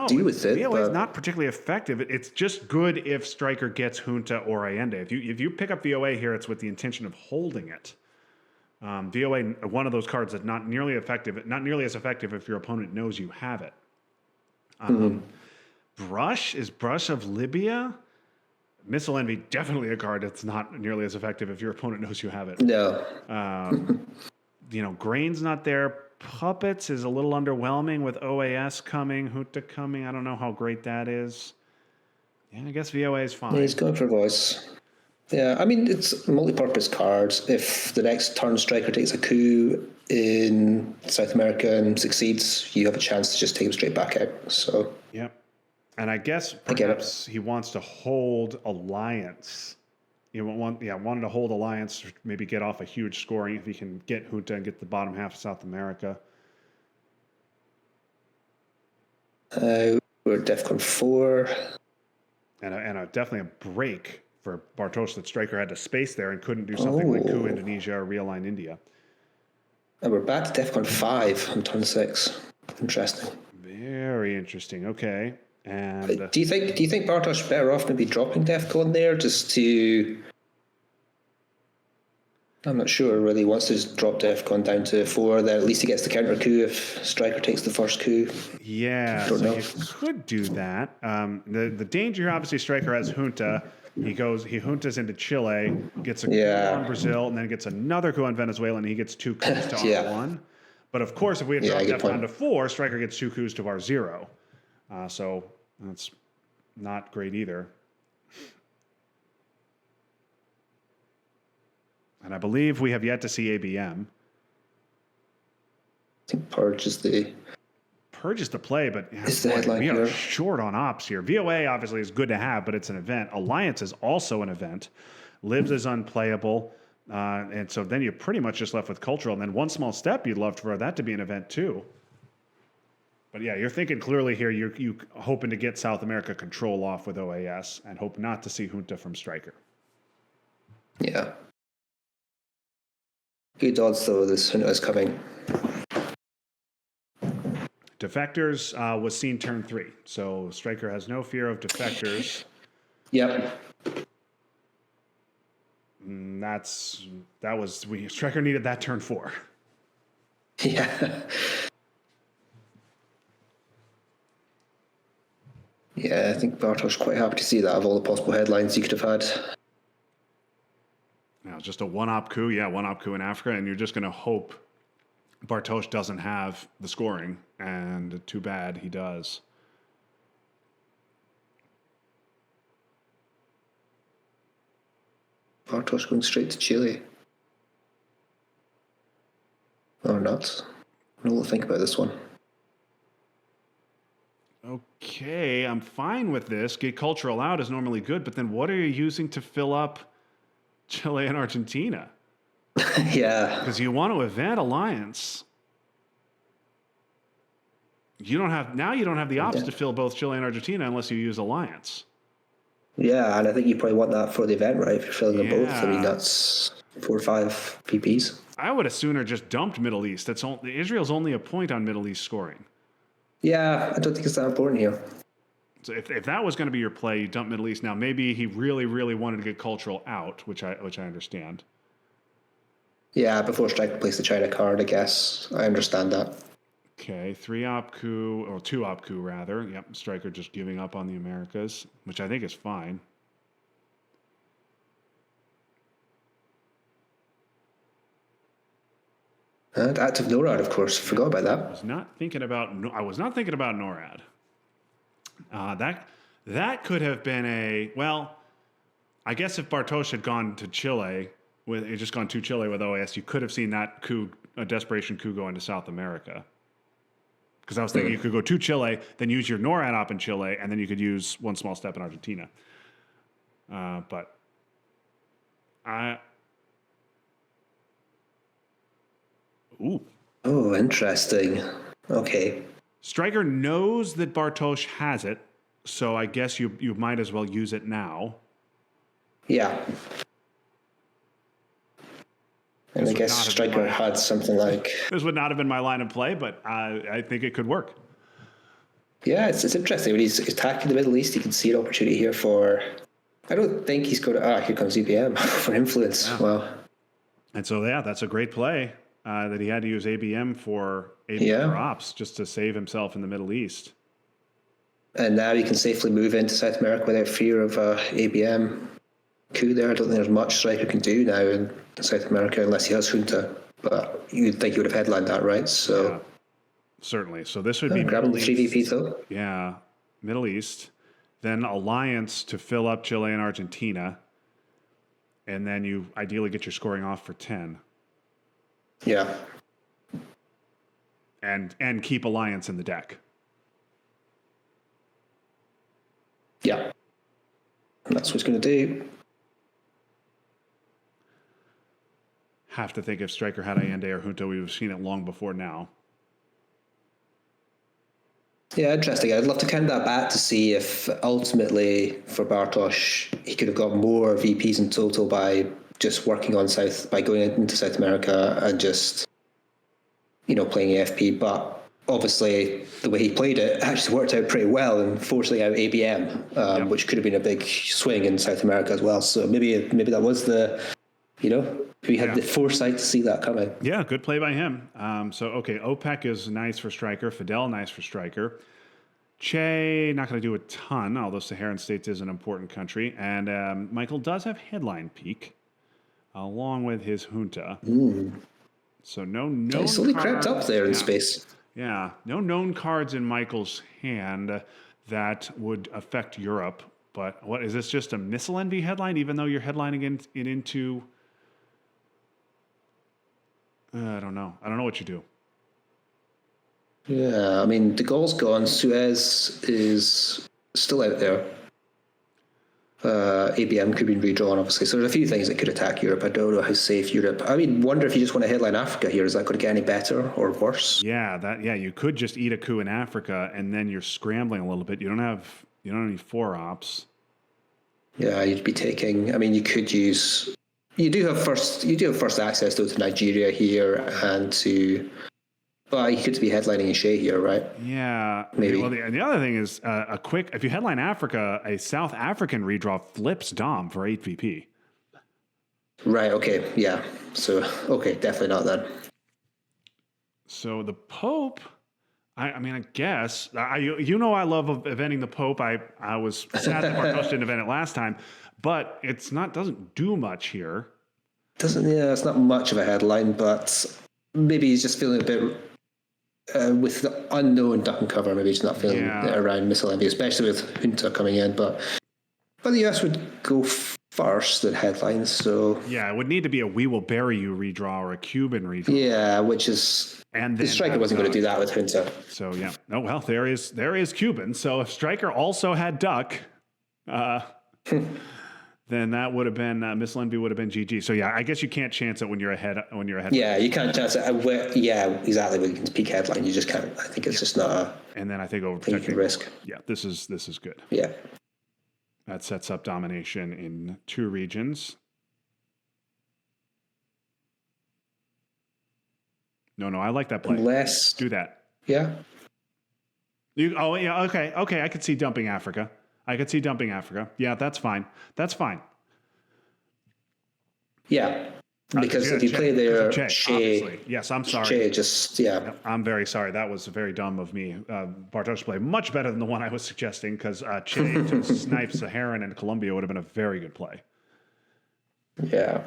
do with it.
VOA is not particularly effective. It's just good if Stryker gets Junta or Allende. If you pick up VOA here, it's with the intention of holding it. VOA, one of those cards that's not nearly as effective if your opponent knows you have it. Brush of Libya? Missile Envy, definitely a card that's not nearly as effective if your opponent knows you have it.
No.
Grain's not there. Puppets is a little underwhelming with OAS coming, Junta coming. I don't know how great that is. Yeah, I guess VOA is fine.
Yeah, he's going for voice. Yeah, I mean, it's multi-purpose cards. If the next turn Stryker takes a coup in South America and succeeds, you have a chance to just take him straight back out. So.
Yep. And I guess perhaps he wants to hold Alliance. Wanted to hold Alliance, maybe get off a huge scoring if he can get Junta and get the bottom half of South America.
We're at DEFCON 4.
And definitely a break for Bartosz that Stryker had to space there and couldn't do something like coup Indonesia or realign India.
And we're back to DEFCON 5 on turn 6. Interesting.
Very interesting. Okay. And
do you think Bartosz better off maybe dropping DEFCON there just to? I'm not sure. Really wants to just drop DEFCON down to 4. Then at least he gets the counter coup if Stryker takes the first coup.
Yeah, so you could do that. The danger here, obviously, Stryker has Junta. He juntas into Chile, gets a coup on Brazil, and then gets another coup on Venezuela, and he gets 2 coups to R1. But of course, if we had dropped DEFCON to 4, Stryker gets 2 coups to R0. So that's not great either. And I believe we have yet to see ABM.
I think Purge is the
play, but we are short on ops here. VOA obviously is good to have, but it's an event. Alliance is also an event. Libs is unplayable. And so then you're pretty much just left with cultural. And then One Small Step, you'd love for that to be an event too. But yeah, you're thinking clearly here, you hoping to get South America control off with OAS and hope not to see Junta from Stryker.
Yeah. Good odds though, this Junta is coming.
Defectors was seen turn 3. So Stryker has no fear of defectors.
Yep.
Stryker needed that turn 4.
Yeah. Yeah, I think Bartosz quite happy to see that of all the possible headlines he could have had.
Now, just a one-op coup. Yeah, one-op coup in Africa, and you're just going to hope Bartosz doesn't have the scoring, and too bad he does.
Bartosz going straight to Chile. Or not. I don't know what to think about this one.
Okay, I'm fine with this. Get cultural out is normally good, but then what are you using to fill up Chile and Argentina?
Yeah.
Because you want to event alliance. You don't have the ops to fill both Chile and Argentina unless you use alliance.
Yeah, and I think you probably want that for the event, right? If you're filling them both, I mean,
Yeah.
that's 4 or 5 PPs.
I would have sooner just dumped Middle East. Israel's only a point on Middle East scoring.
Yeah, I don't think it's that important here.
So if that was going to be your play, you dump Middle East. Now maybe he really, really wanted to get cultural out, which I understand.
Yeah, before Stryker plays the China card, I guess. I understand that.
Okay, 3-op coup, or 2-op coup rather. Yep, Stryker just giving up on the Americas, which I think is fine.
And active NORAD, of course. Forgot about that.
I was not thinking about NORAD. That could have been I guess if Bartosz had gone to Chile, just gone to Chile with OAS, you could have seen that coup, a desperation coup, go into South America. Because I was thinking you could go to Chile, then use your NORAD op in Chile, and then you could use one small step in Argentina. Ooh.
Oh, interesting. Okay.
Stryker knows that Bartosz has it, so I guess you might as well use it now.
Yeah. And I guess Stryker had something like...
This would not have been my line of play, but I think it could work.
Yeah, it's interesting. When he's attacking the Middle East, you can see an opportunity here for... I don't think he's going to... here comes EBM for influence. Yeah. Wow.
And so, yeah, that's a great play that he had to use ABM for ops just to save himself in the Middle East.
And now he can safely move into South America without fear of ABM coup there. I don't think there's much Stryker can do now in South America unless he has Junta. But you'd think he would have headlined that, right? So
yeah, certainly. So this would be
grabbing the 3 VP though.
Yeah, Middle East. Then alliance to fill up Chile and Argentina. And then you ideally get your scoring off for 10.
Yeah.
And keep alliance in the deck.
Yeah. And that's what he's going to do.
Have to think if Stryker had Allende or Junta, we would have seen it long before now.
Yeah, interesting. I'd love to count that back to see if ultimately for Bartosz he could have got more VPs in total by just working on by going into South America and just, playing AFP. But obviously the way he played it actually worked out pretty well and forcing out ABM, which could have been a big swing in South America as well. So maybe that was we had the foresight to see that coming.
Yeah, good play by him. OPEC is nice for Stryker. Fidel, nice for Stryker. Che, not going to do a ton, although Saharan States is an important country. And Michael does have headline peak, along with his Junta. So no known
He's slowly crept up there in space.
Yeah, no known cards in Michael's hand that would affect Europe. But what is this? Just a missile envy headline, even though you're headlining it into... I don't know. I don't know what you do.
Yeah, I mean, De Gaulle's gone. Suez is still out there. ABM could be redrawn, obviously. So there's a few things that could attack Europe. I don't know how safe Europe... I mean, wonder if you just want to headline Africa here. Is that going to get any better or worse?
Yeah, you could just eat a coup in Africa, and then you're scrambling a little bit. You don't have any 4 ops.
Yeah, you'd be taking... I mean, you could use... You do have first access though to Nigeria here and to... Well, you could be headlining in Shea here, right?
Yeah.
Maybe.
Well, the other thing is if you headline Africa, a South African redraw flips Dom for 8 VP.
Right, okay, yeah. So, okay, definitely not that.
So the Pope, I mean, I guess, I love eventing the Pope. I was sad that Bartosz didn't event it last time, but doesn't do much here.
It's not much of a headline, but maybe he's just feeling a bit with the unknown duck and cover. Maybe he's not feeling it around Missile Envy, especially with Junta coming in. But the US would go first at headlines, so
yeah, it would need to be a "We Will Bury You" redraw or a Cuban redraw.
Yeah, which is the Stryker wasn't going to do that with Junta.
So yeah, no, well, there is Cuban. So if Stryker also had duck, then that would have been Missile Envy would have been GG. So yeah, I guess you can't chance it when you're ahead.
Yeah, you can't chance it. Yeah, exactly. When you can peak headline, you just can't. I think it's just not a.
And then I think overprotecting
risk.
Yeah, this is good.
Yeah.
That sets up domination in 2 regions. No, I like that play.
Unless
do that.
Yeah.
Okay. I could see dumping Africa. Yeah, that's fine. Yeah.
Because if you play there,
Che, yes, I'm sorry.
Che just, yeah.
I'm very sorry. That was very dumb of me. Bartosz played much better than the one I was suggesting, because Che to snipe Saharan and Colombia would have been a very good play.
Yeah.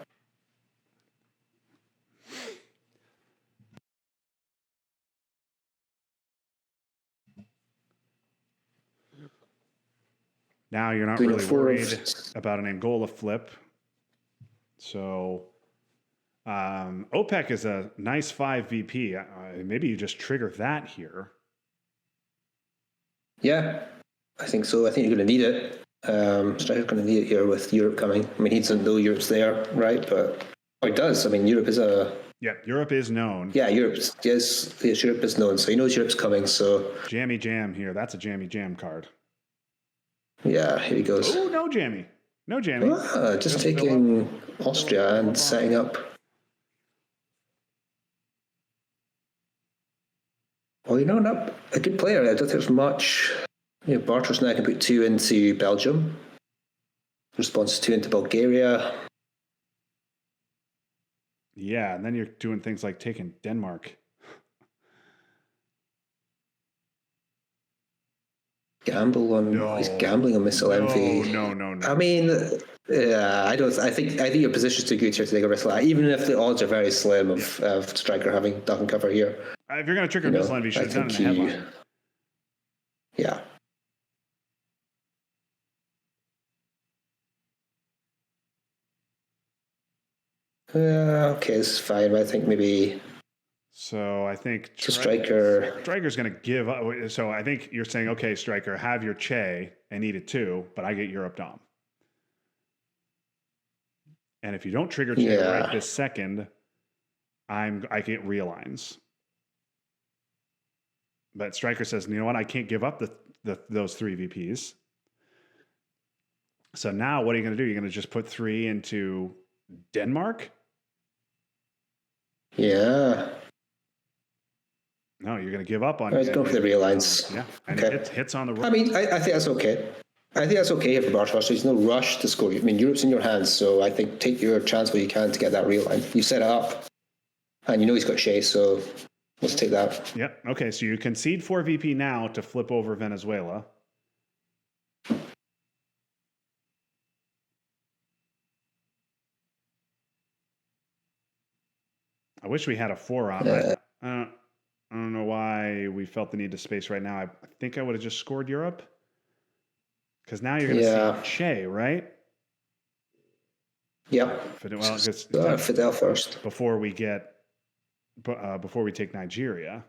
Now you're not really worried about an Angola flip. So OPEC is a nice 5 VP. Maybe you just trigger that here.
Yeah, I think so. I think you're going to need it. Stryker's going to need it here with Europe coming. I mean, he doesn't know Europe's there, right? But he does. I mean, Europe is a...
Yeah, Europe is known.
Yeah, Europe is known. So he knows Europe's coming. So
Jammy Jam here. That's a Jammy Jam card.
Yeah, here he goes.
Oh, no Jammy.
Just taking Austria and setting up. Well, not a good player. I don't think there's much. Bartosz now can put 2 into Belgium. Response 2 into Bulgaria.
Yeah, and then you're doing things like taking Denmark.
He's gambling on Missile Envy.
No.
I mean, yeah, I think your position's too good here to take a risk like that, even if the odds are very slim of Stryker having duck and cover here.
If you're going to trigger Missile Envy, you should have done it in the headline.
Yeah. Okay, this is fine, but I think maybe...
So I think
Stryker's
going to give up. So I think you're saying, okay, Stryker, have your Che and eat it too, but I get Europe Dom. And if you don't trigger Che right this second, I get realigns. But Stryker says, you know what? I can't give up those 3 VPs. So now what are you going to do? You're going to just put 3 into Denmark?
Yeah.
No, you're going to give up on.
Let's go for the realigns.
Yeah, and it hits on the road.
I mean, I think that's okay. I think that's okay for Bartosz. There's no rush to score. I mean, Europe's in your hands, so I think take your chance where you can to get that real line. You set it up, and he's got Shea, so let's take that.
Yep. Okay, so you concede 4 VP now to flip over Venezuela. I wish we had a 4-op. I don't know why we felt the need to space right now. I think I would have just scored Europe. Because now you're going to see Che, right?
Yep. Fidel first.
Before we take Nigeria.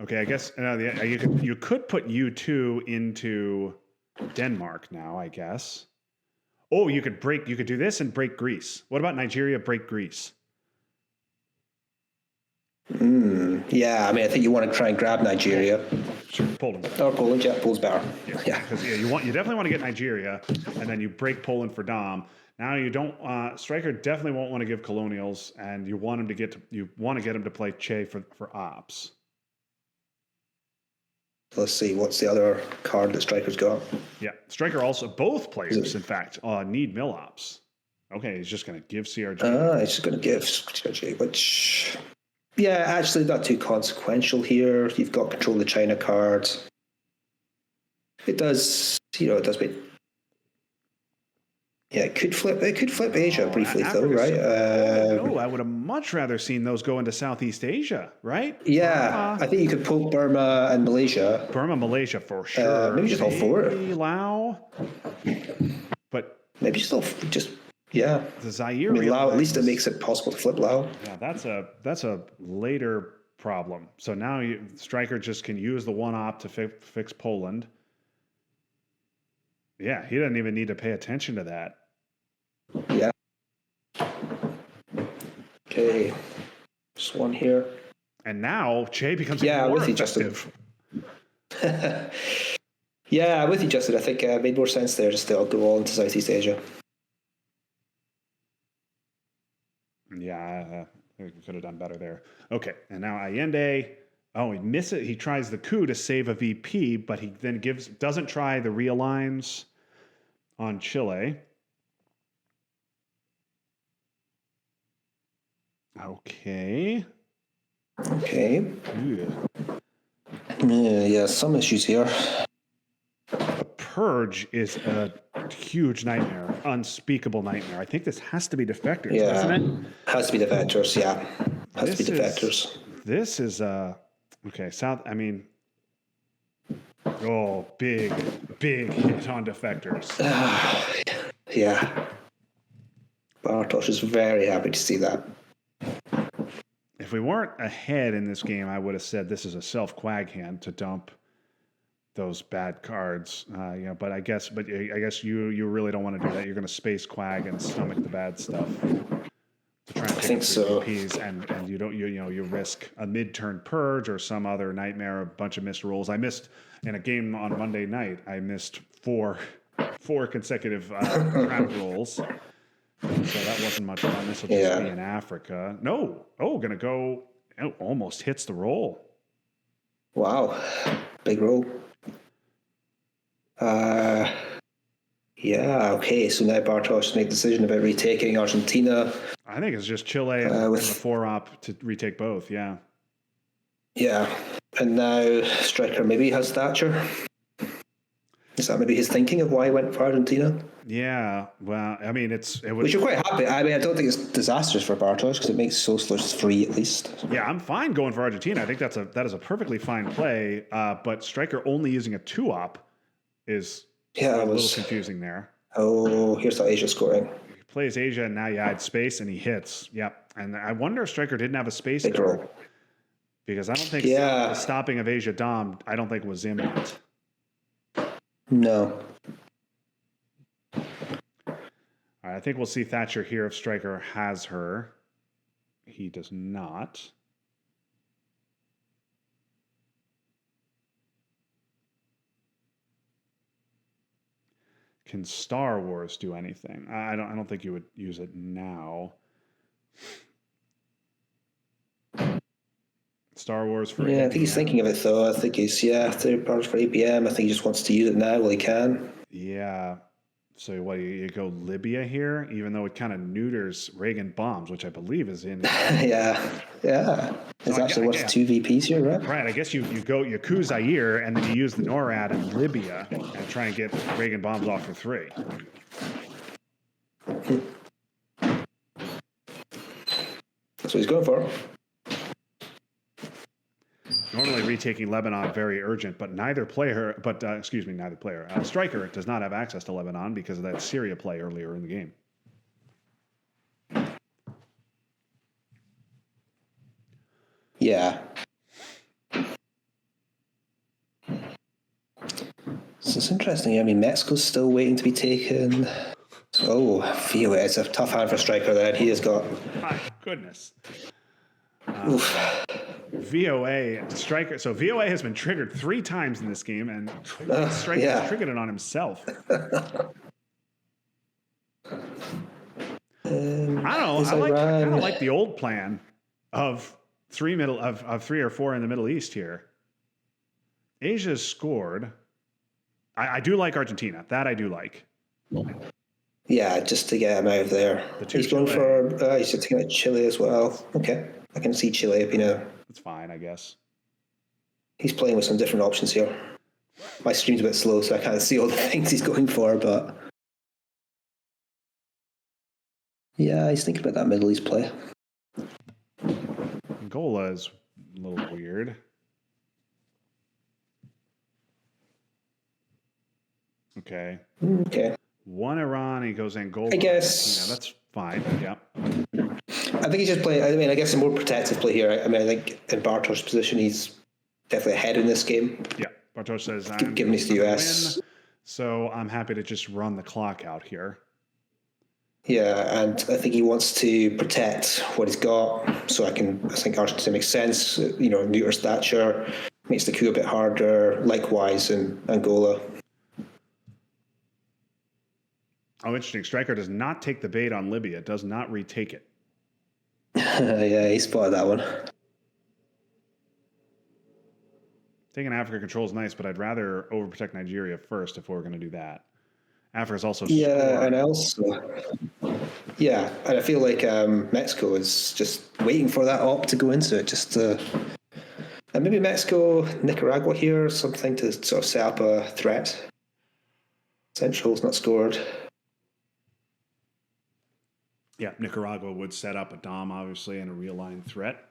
Okay, I guess you could put U2 into Denmark now, I guess. Oh, you could do this and break Greece. What about Nigeria break Greece?
Yeah, I mean, I think you want to try and grab Nigeria.
Sure, Poland.
Or Poland, yeah, Poland's better.
Yeah, because you definitely want to get Nigeria, and then you break Poland for Dom. Now you don't. Stryker definitely won't want to give Colonials, and you want him to get him to play Che for Ops.
Let's see, what's the other card that Stryker's got?
Yeah, Stryker also, both players, in fact, need Mill Ops. Okay, he's just going to give CRG.
He's just going to give CRG, which, yeah, actually not too consequential here. You've got control of the China card. It does, it does make. Yeah, it could flip Asia briefly, though, right?
I would have much rather seen those go into Southeast Asia, right?
Yeah, I think you could poke Burma and Malaysia.
Burma, Malaysia for sure.
Maybe just all four.
Laos, but
maybe just yeah.
The Zaire.
Lao, at least it makes it possible to flip Lao.
Yeah, that's a later problem. So now Stryker just can use the one op to fix Poland. Yeah, he doesn't even need to pay attention to that.
Yeah. Okay. Just one here.
And now Che becomes more
with you,
effective.
Justin. Yeah, with you, Justin. I think it made more sense there just to go all into Southeast Asia.
Yeah, we could have done better there. Okay, and now Allende. Oh, he misses. He tries the coup to save a VP, but he then doesn't try the realigns on Chile. Okay.
Yeah, some issues here.
A purge is a huge nightmare, unspeakable nightmare. I think this has to be defectors, doesn't it?
Has to be defectors, yeah. Has to be defectors.
This is okay, South, I mean, big hit on defectors.
Yeah. Bartosz is very happy to see that.
If we weren't ahead in this game, I would have said this is a self-quag hand to dump those bad cards. But I guess you really don't want to do that. You're going to space quag and stomach the bad stuff. To try and
I think so.
And you risk a mid-turn purge or some other nightmare, a bunch of missed rolls. I missed in a game on Monday night. I missed four consecutive trap rolls. So that wasn't much fun. This will just be in Africa. No. Gonna go. Almost hits the roll.
Wow. Big roll. Yeah, okay. So now Bartosz make a decision about retaking Argentina.
I think it's just Chile and the 4-op to retake both, yeah.
Yeah. And now Stryker maybe has Thatcher. Is that maybe his thinking of why he went for Argentina?
Yeah, well, I mean,
which you're quite happy. I mean, I don't think it's disastrous for Bartosz because it makes Soslers free at least.
Yeah, I'm fine going for Argentina. I think that is a perfectly fine play. But Stryker only using a 2-op is a little confusing there.
Oh, here's how Asia scoring.
He plays Asia, and now you add space, and he hits. Yep. And I wonder if Stryker didn't have a space card. Because I don't think the stopping of Asia Dom, I don't think was imminent.
No.
All right, I think we'll see Thatcher here if Stryker has her. He does not. Can Star Wars do anything? I don't think you would use it now. Star Wars for
I think he's thinking of it though. I think he's third party for APM. I think he just wants to use it now while he can.
Yeah. So what you go Libya here, even though it kind of neuters Reagan bombs, which I believe is in.
Yeah. It's actually worth 2 VPs here, right?
Right. I guess you coup Zaire and then you use the NORAD in Libya and try and get Reagan bombs off for 3.
That's what he's going for.
Normally retaking Lebanon very urgent, but Stryker does not have access to Lebanon because of that Syria play earlier in the game.
Yeah. So it's interesting. I mean, Mexico's still waiting to be taken. Oh, VOA. It's a tough hand for Stryker there. He has got.
My goodness. VOA Stryker. So VOA has been triggered 3 times in this game, and Stryker has triggered it on himself. I don't know. I kind of like the old plan of 3 or 4 in the Middle East here. Asia's scored. I do like Argentina. That I do like.
Yeah, just to get him out of there. He's going for. He's taking out Chile as well. Okay, I can see Chile being a.
That's fine, I guess.
He's playing with some different options here. My stream's a bit slow, so I can't see all the things he's going for, but. Yeah, he's thinking about that Middle East play.
Angola is a little weird. Okay.
Okay.
One Iran, he goes Angola.
I guess.
Yeah, that's fine. Yeah.
I think he's just playing. I mean, I guess a more protective play here. I mean, I think in Bartosz's position, he's definitely ahead in this game.
Yeah. Bartosz says, I'm
given he's the US.
Win, so I'm happy to just run the clock out here.
Yeah, and I think he wants to protect what he's got. So I think Argentina makes sense. Neuter stature makes the coup a bit harder. Likewise in Angola.
Oh, interesting. Stryker does not take the bait on Libya. Does not retake it.
Yeah, he spotted that one.
Taking Africa control is nice, but I'd rather overprotect Nigeria first if we're going to do that. Africa's also
and and I feel like Mexico is just waiting for that op to go into it, and maybe Mexico, Nicaragua here, something to sort of set up a threat. Central's not scored.
Yeah, Nicaragua would set up a Dom, obviously, and a realigned threat.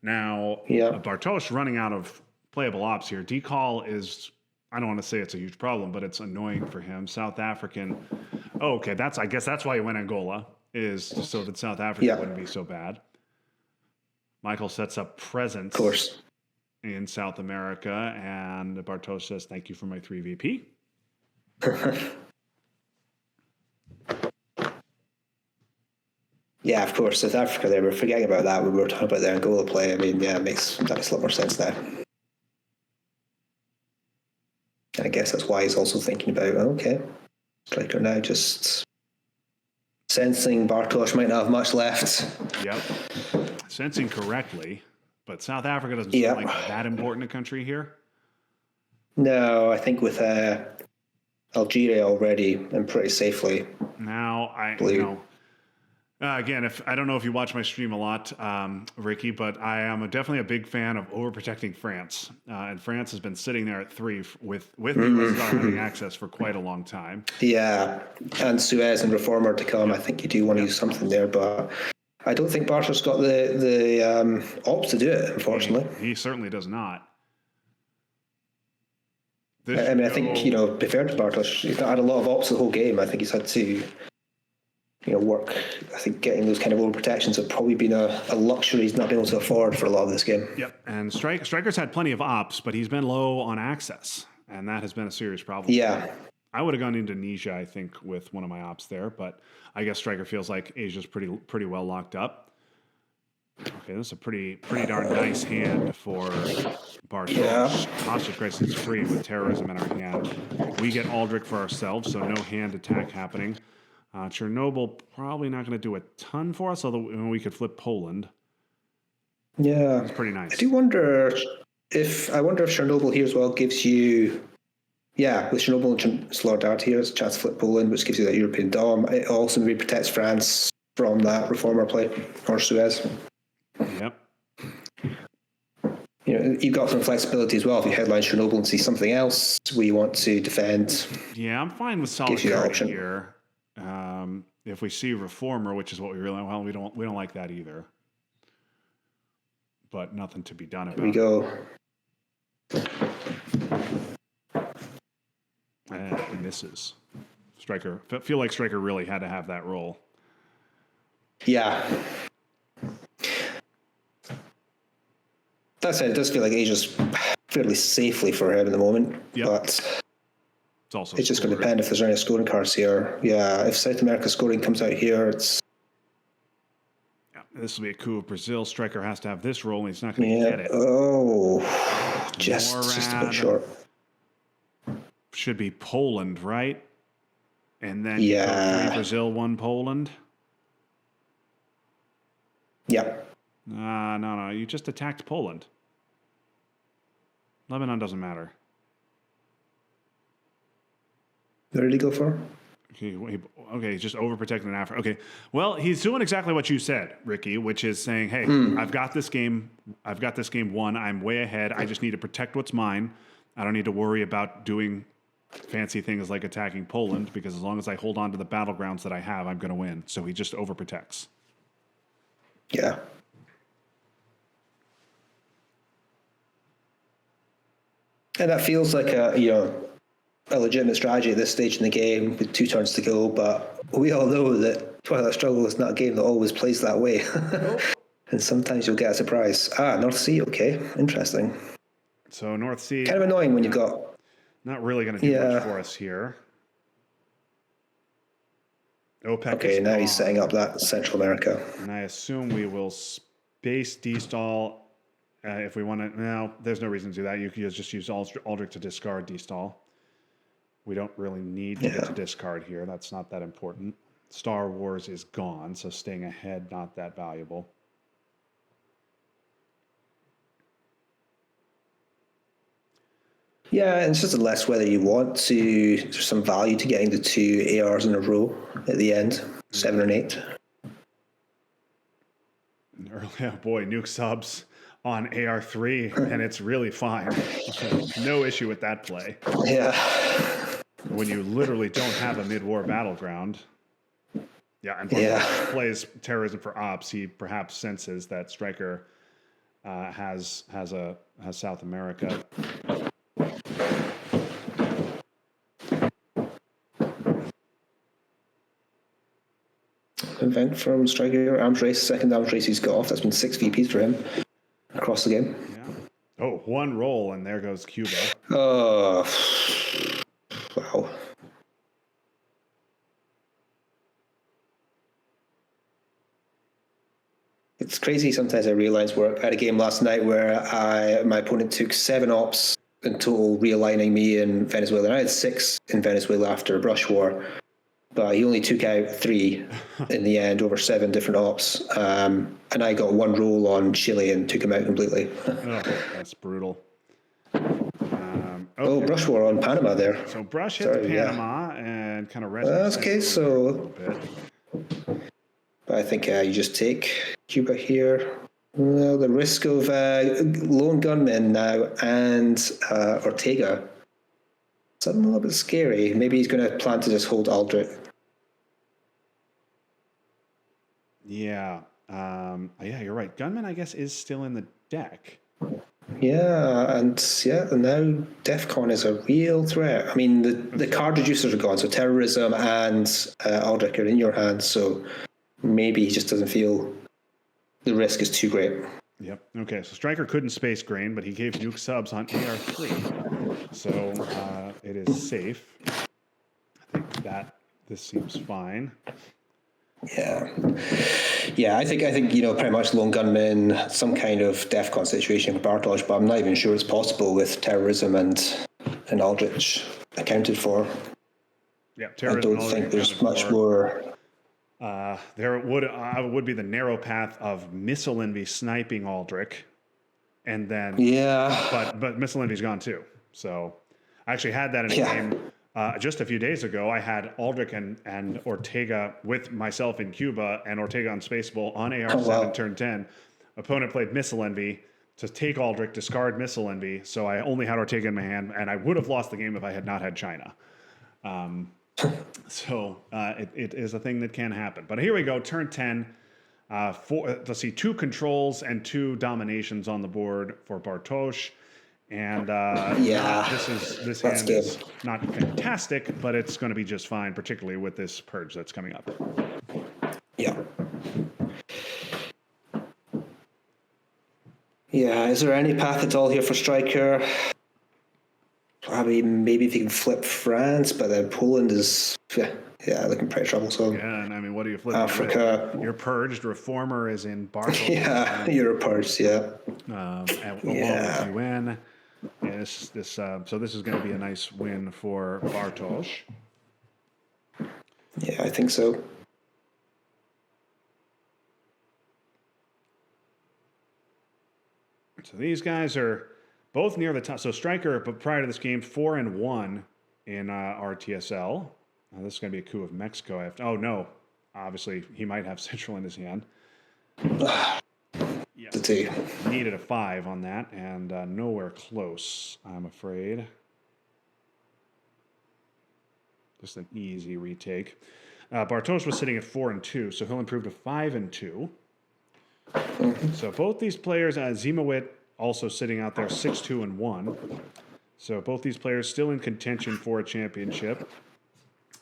Now, Bartosz running out of playable ops here. Decall is, I don't want to say it's a huge problem, but it's annoying for him. South African. Oh, okay. I guess that's why he went Angola, is so that South Africa wouldn't be so bad. Michael sets up presence,
of course,
in South America, and Bartosz says, "Thank you for my 3 VP."
Yeah, of course, South Africa there. We're forgetting about that when we were talking about the Angola play. I mean, yeah, that makes a lot more sense now. I guess that's why he's also thinking about, okay, Stryker now just sensing Bartosz might not have much left.
Yep. Sensing correctly, but South Africa doesn't seem like that important a country here.
No, I think with Algeria already and pretty safely.
Now, again, if I don't know if you watch my stream a lot, Ricki, but I am definitely a big fan of overprotecting France. And France has been sitting there at 3 with the US having access for quite a long time.
Yeah, and Suez and Reformer to come. I think you do want to use something there, but I don't think Bartosz got the ops to do it, unfortunately.
He certainly does not.
I think, be fair to Bartosz, he's not had a lot of ops the whole game. I think he's had to work. I think getting those kind of overprotections have probably been a luxury he's not been able to afford for a lot of this game.
Yep, and Stryker's had plenty of ops, but he's been low on access, and that has been a serious problem.
Yeah.
I would have gone Indonesia, I think, with one of my ops there, but I guess Stryker feels like Asia's pretty well locked up. Okay, this is a pretty darn nice hand for Bartosz. Yeah. Hostage crisis is free with terrorism in our hand. We get Aldrich for ourselves, so no hand attack happening. Chernobyl probably not going to do a ton for us, although we could flip Poland.
Yeah,
it's pretty nice.
I do wonder if Chernobyl here as well gives you, with Chernobyl and Solidarity here, there's a chance to flip Poland, which gives you that European Dom. It also maybe protects France from that Reformer play or Suez.
Yep.
You've got some flexibility as well. If you headline Chernobyl and see something else we want to defend.
Yeah, I'm fine with Solidarity here. If we see Reformer, which is what we really we don't like that either. But nothing to be done about.
Here we go.
And it misses. Stryker, feel like Stryker really had to have that roll.
Yeah. That said, it does feel like Asia's fairly safely for him at the moment.
Yep.
But
it's
just going to depend if there's any scoring cards here. Yeah, if South America scoring comes out here, it's...
Yeah, this will be a coup of Brazil. Stryker has to have this roll, and he's not going to get it.
Oh, just a bit short.
Should be Poland, right? And then 3 Brazil, 1 Poland.
Yep.
No, you just attacked Poland. Lebanon doesn't matter.
Where did he go for?
Okay, he's just overprotecting an Africa. Okay, well, he's doing exactly what you said, Ricki, which is saying, "Hey, I've got this game. I've got this game won. I'm way ahead. I just need to protect what's mine. I don't need to worry about doing fancy things like attacking Poland because as long as I hold on to the battlegrounds that I have, I'm going to win." So he just overprotects.
Yeah. And that feels like a legitimate strategy at this stage in the game with 2 turns to go, but we all know that Twilight Struggle is not a game that always plays that way. And sometimes you'll get a surprise. North Sea, okay, interesting.
So North Sea...
Kind of annoying when you've got...
Not really going to do much for us here. OPEC
okay, now he's setting up that Central America.
And I assume we will space destall if we want to... No, there's no reason to do that. You can just use Aldrich to discard destall. We don't really need to get to discard here. That's not that important. Star Wars is gone, so staying ahead, not that valuable.
Yeah, and it's just less whether you want to. There's some value to getting the 2 ARs in a row at the end, 7 and 8.
Oh boy, nuke subs on AR3, and it's really fine. No issue with that play.
Yeah.
When you literally don't have a mid-war battleground. Yeah, and plays terrorism for ops. He perhaps senses that Stryker has South America.
Event from Stryker, arms race, second arms race he's got off. That's been 6 VPs for him across the game.
Yeah. Oh, 1 roll, and there goes Cuba.
Oh, wow. It's crazy sometimes I realize I had a game last night where my opponent took 7 ops in total, realigning me in Venezuela. And I had 6 in Venezuela after a brush war. But he only took out 3 in the end over 7 different ops. And I got 1 roll on Chile and took him out completely.
Oh, that's brutal.
Oh, brush war on Panama there.
So brush hit Panama and kind of rest.
That's okay, so... But I think you just take Cuba here. Well, the risk of lone gunmen now and Ortega. It's a little bit scary. Maybe he's going to plan to just hold Aldrich.
Yeah. Yeah, you're right. Gunman, I guess, is still in the deck.
Yeah, and now DEFCON is a real threat. I mean, the card reducers are gone, so terrorism and Aldrich are in your hands, so maybe he just doesn't feel the risk is too great.
Yep. Okay, so Stryker couldn't space grain, but he gave nuke subs on AR3. So it is safe. I think this seems fine.
Yeah, I think pretty much lone gunman, some kind of DEFCON situation for Bartosz, but I'm not even sure it's possible with terrorism and Aldrich accounted for.
Yeah,
terrorism. I don't think there's much more.
There would be the narrow path of Missile Envy sniping Aldrich, and then but Missile Envy's gone too. So I actually had that in a game. Just a few days ago, I had Aldrich and Ortega with myself in Cuba and Ortega unspaceable on AR7 turn 10. Opponent played Missile Envy to take Aldrich, discard Missile Envy, so I only had Ortega in my hand, and I would have lost the game if I had not had China. So it is a thing that can happen. But here we go, turn 10. Let's see, 2 controls and 2 dominations on the board for Bartosz. And this hand is not fantastic, but it's going to be just fine, particularly with this purge that's coming up.
Yeah. Yeah, is there any path at all here for Stryker? Maybe if you can flip France, but then Poland is looking pretty troublesome.
Yeah, and I mean, what are you flipping?
Africa.
You're purged. Reformer is in Bartosz.
Yeah, you're purged. Yeah.
With UN. So this is going to be a nice win for Bartosz.
Yeah, I think so.
So these guys are both near the top. So Stryker, but prior to this game, 4-1 in RTSL. This is going to be a coup of Mexico. Oh, no. Obviously, he might have Central in his hand. Yeah.
The two.
Needed a 5 on that, and nowhere close, I'm afraid. Just an easy retake. Bartosz was sitting at 4-2, so he'll improve to 5-2. So both these players, Zimowit also sitting out there 6-2-1. So both these players still in contention for a championship.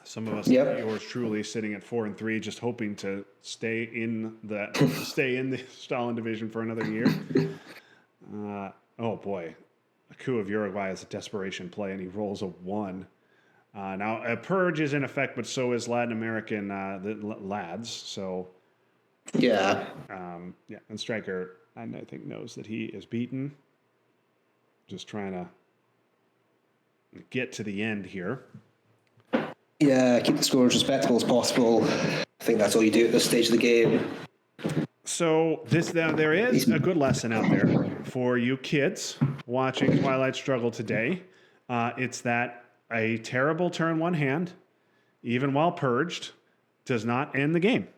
Some of us, yours truly, sitting at 4-3, just hoping to stay in the Stalin division for another year. Oh boy, a coup of Uruguay is a desperation play, and he rolls a 1. Now a purge is in effect, but so is Latin American the lads. So and Stryker, I think, knows that he is beaten. Just trying to get to the end here.
Yeah, keep the score as respectable as possible. I think that's all you do at this stage of the game.
So there is a good lesson out there for you kids watching Twilight Struggle today. It's that a terrible turn one hand, even while purged, does not end the game.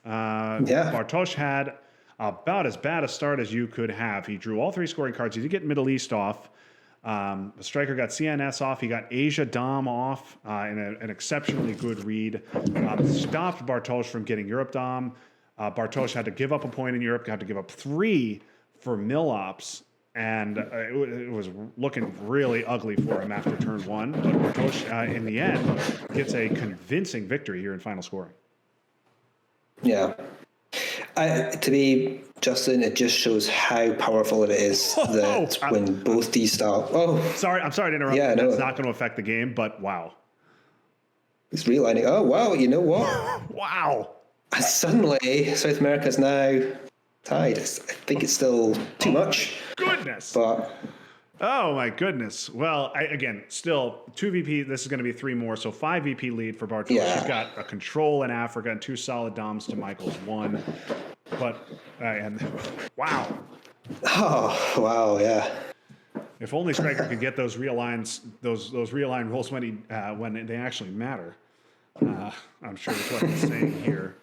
Bartosz had about as bad a start as you could have. He drew all 3 scoring cards. He did get Middle East off. The Stryker got CNS off. He got Asia Dom off in an exceptionally good read. Stopped Bartosz from getting Europe Dom. Bartosz had to give up a point in Europe, had to give up 3 for Milops, and it was looking really ugly for him after turn 1. But Bartosz, in the end, gets a convincing victory here in final scoring.
Yeah. To me, Justin, it just shows how powerful it is that when both these styles...
I'm sorry to interrupt.
Yeah,
That's not going to affect the game, but wow.
It's realigning. Oh, wow, you know what?
Wow.
Suddenly, South America is now tied. I think it's still too much.
Goodness.
But...
Oh, my goodness. Well, again, still 2 VP. This is going to be 3 more. So 5 VP lead for Bartosz.
Yeah.
He's got a control in Africa and 2 solid DOMs to Michael's 1. But, and wow.
Oh, wow, yeah.
If only Stryker could get those realigns, those realigned rolls when they actually matter. I'm sure that's what he's saying here.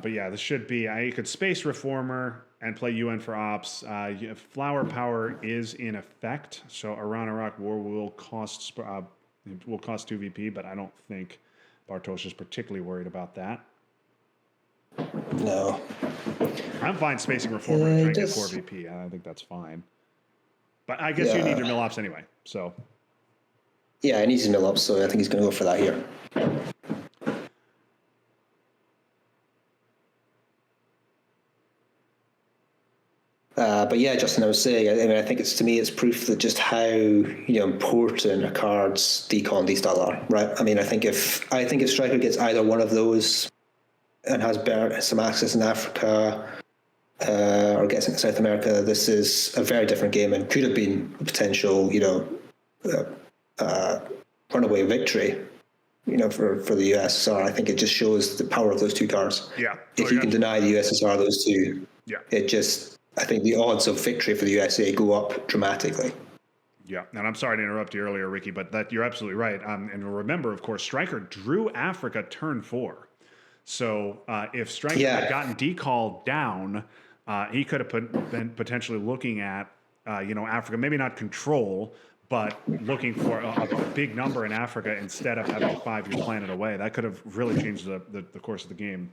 But yeah, this should be, you could space Reformer and play UN for Ops. Flower Power is in effect, so Iran-Iraq War will cost 2 VP, but I don't think Bartosz is particularly worried about that.
No.
I'm fine spacing Reformer and trying to get 4 VP. I think that's fine. But I guess you need your Milops anyway, so.
Yeah, he needs his Milops, so I think he's going to go for that here. But yeah, Justin, I was saying, I think it's proof that just how important a card's decon D-style are, right? I mean, I think if Stryker gets either one of those and has some access in Africa or gets into South America, this is a very different game and could have been a potential, runaway victory, for the USSR. I think it just shows the power of those 2 cards.
Yeah.
If you can deny the USSR those 2, I think the odds of victory for the USA go up dramatically.
Yeah, and I'm sorry to interrupt you earlier, Ricky, but you're absolutely right. And remember, of course, Stryker drew Africa turn 4. So if Stryker had gotten decalled down, he could have been potentially looking at, Africa, maybe not control, but looking for a big number in Africa instead of having a 5-year planet away. That could have really changed the course of the game.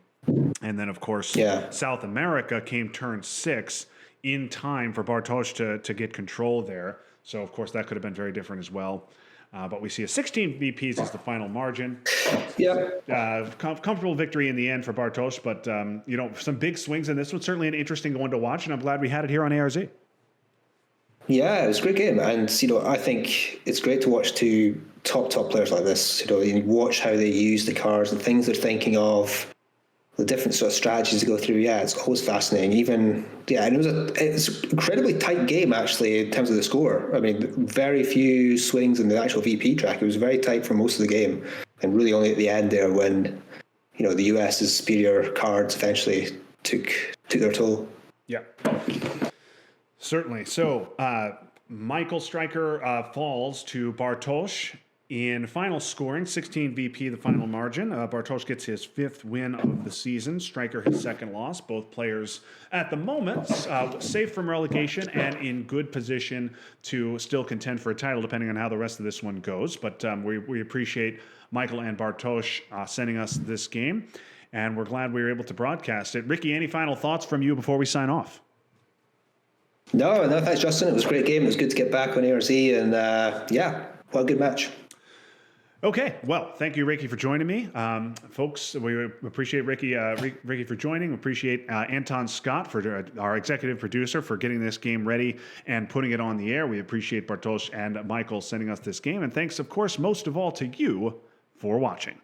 And then, of course, South America came turn 6 in time for Bartosz to get control there. So, of course, that could have been very different as well. But we see a 16 VPs as the final margin. Comfortable victory in the end for Bartosz, but, some big swings in this one. Certainly an interesting one to watch, and I'm glad we had it here on ARZ.
Yeah, it was a great game. And, I think it's great to watch 2 top players like this. You watch how they use the cards, the things they're thinking of, the different sort of strategies to go through. Yeah, it's always fascinating. And it's an incredibly tight game, actually, in terms of the score. I mean, very few swings in the actual VP track. It was very tight for most of the game. And really only at the end there when, the US's superior cards eventually took their toll.
Yeah. Certainly. So, Michael Stryker falls to Bartosz in final scoring, 16 VP, the final margin. Bartosz gets his 5th win of the season. Stryker his 2nd loss. Both players at the moment safe from relegation and in good position to still contend for a title, depending on how the rest of this one goes. But we appreciate Michael and Bartosz sending us this game, and we're glad we were able to broadcast it. Ricki, any final thoughts from you before we sign off?
No, thanks, Justin. It was a great game. It was good to get back on ARZ, and what a good match.
Okay, well, thank you, Ricki, for joining me. Folks, we appreciate Ricki for joining. We appreciate Anton Scott, for our executive producer, for getting this game ready and putting it on the air. We appreciate Bartosz and Michael sending us this game. And thanks, of course, most of all to you for watching.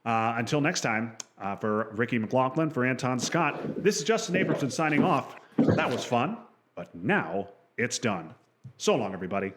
Until next time, for Ricki McLaughlin, for Anton Scott, this is Justin Abramson signing off. That was fun, but now it's done. So long, everybody.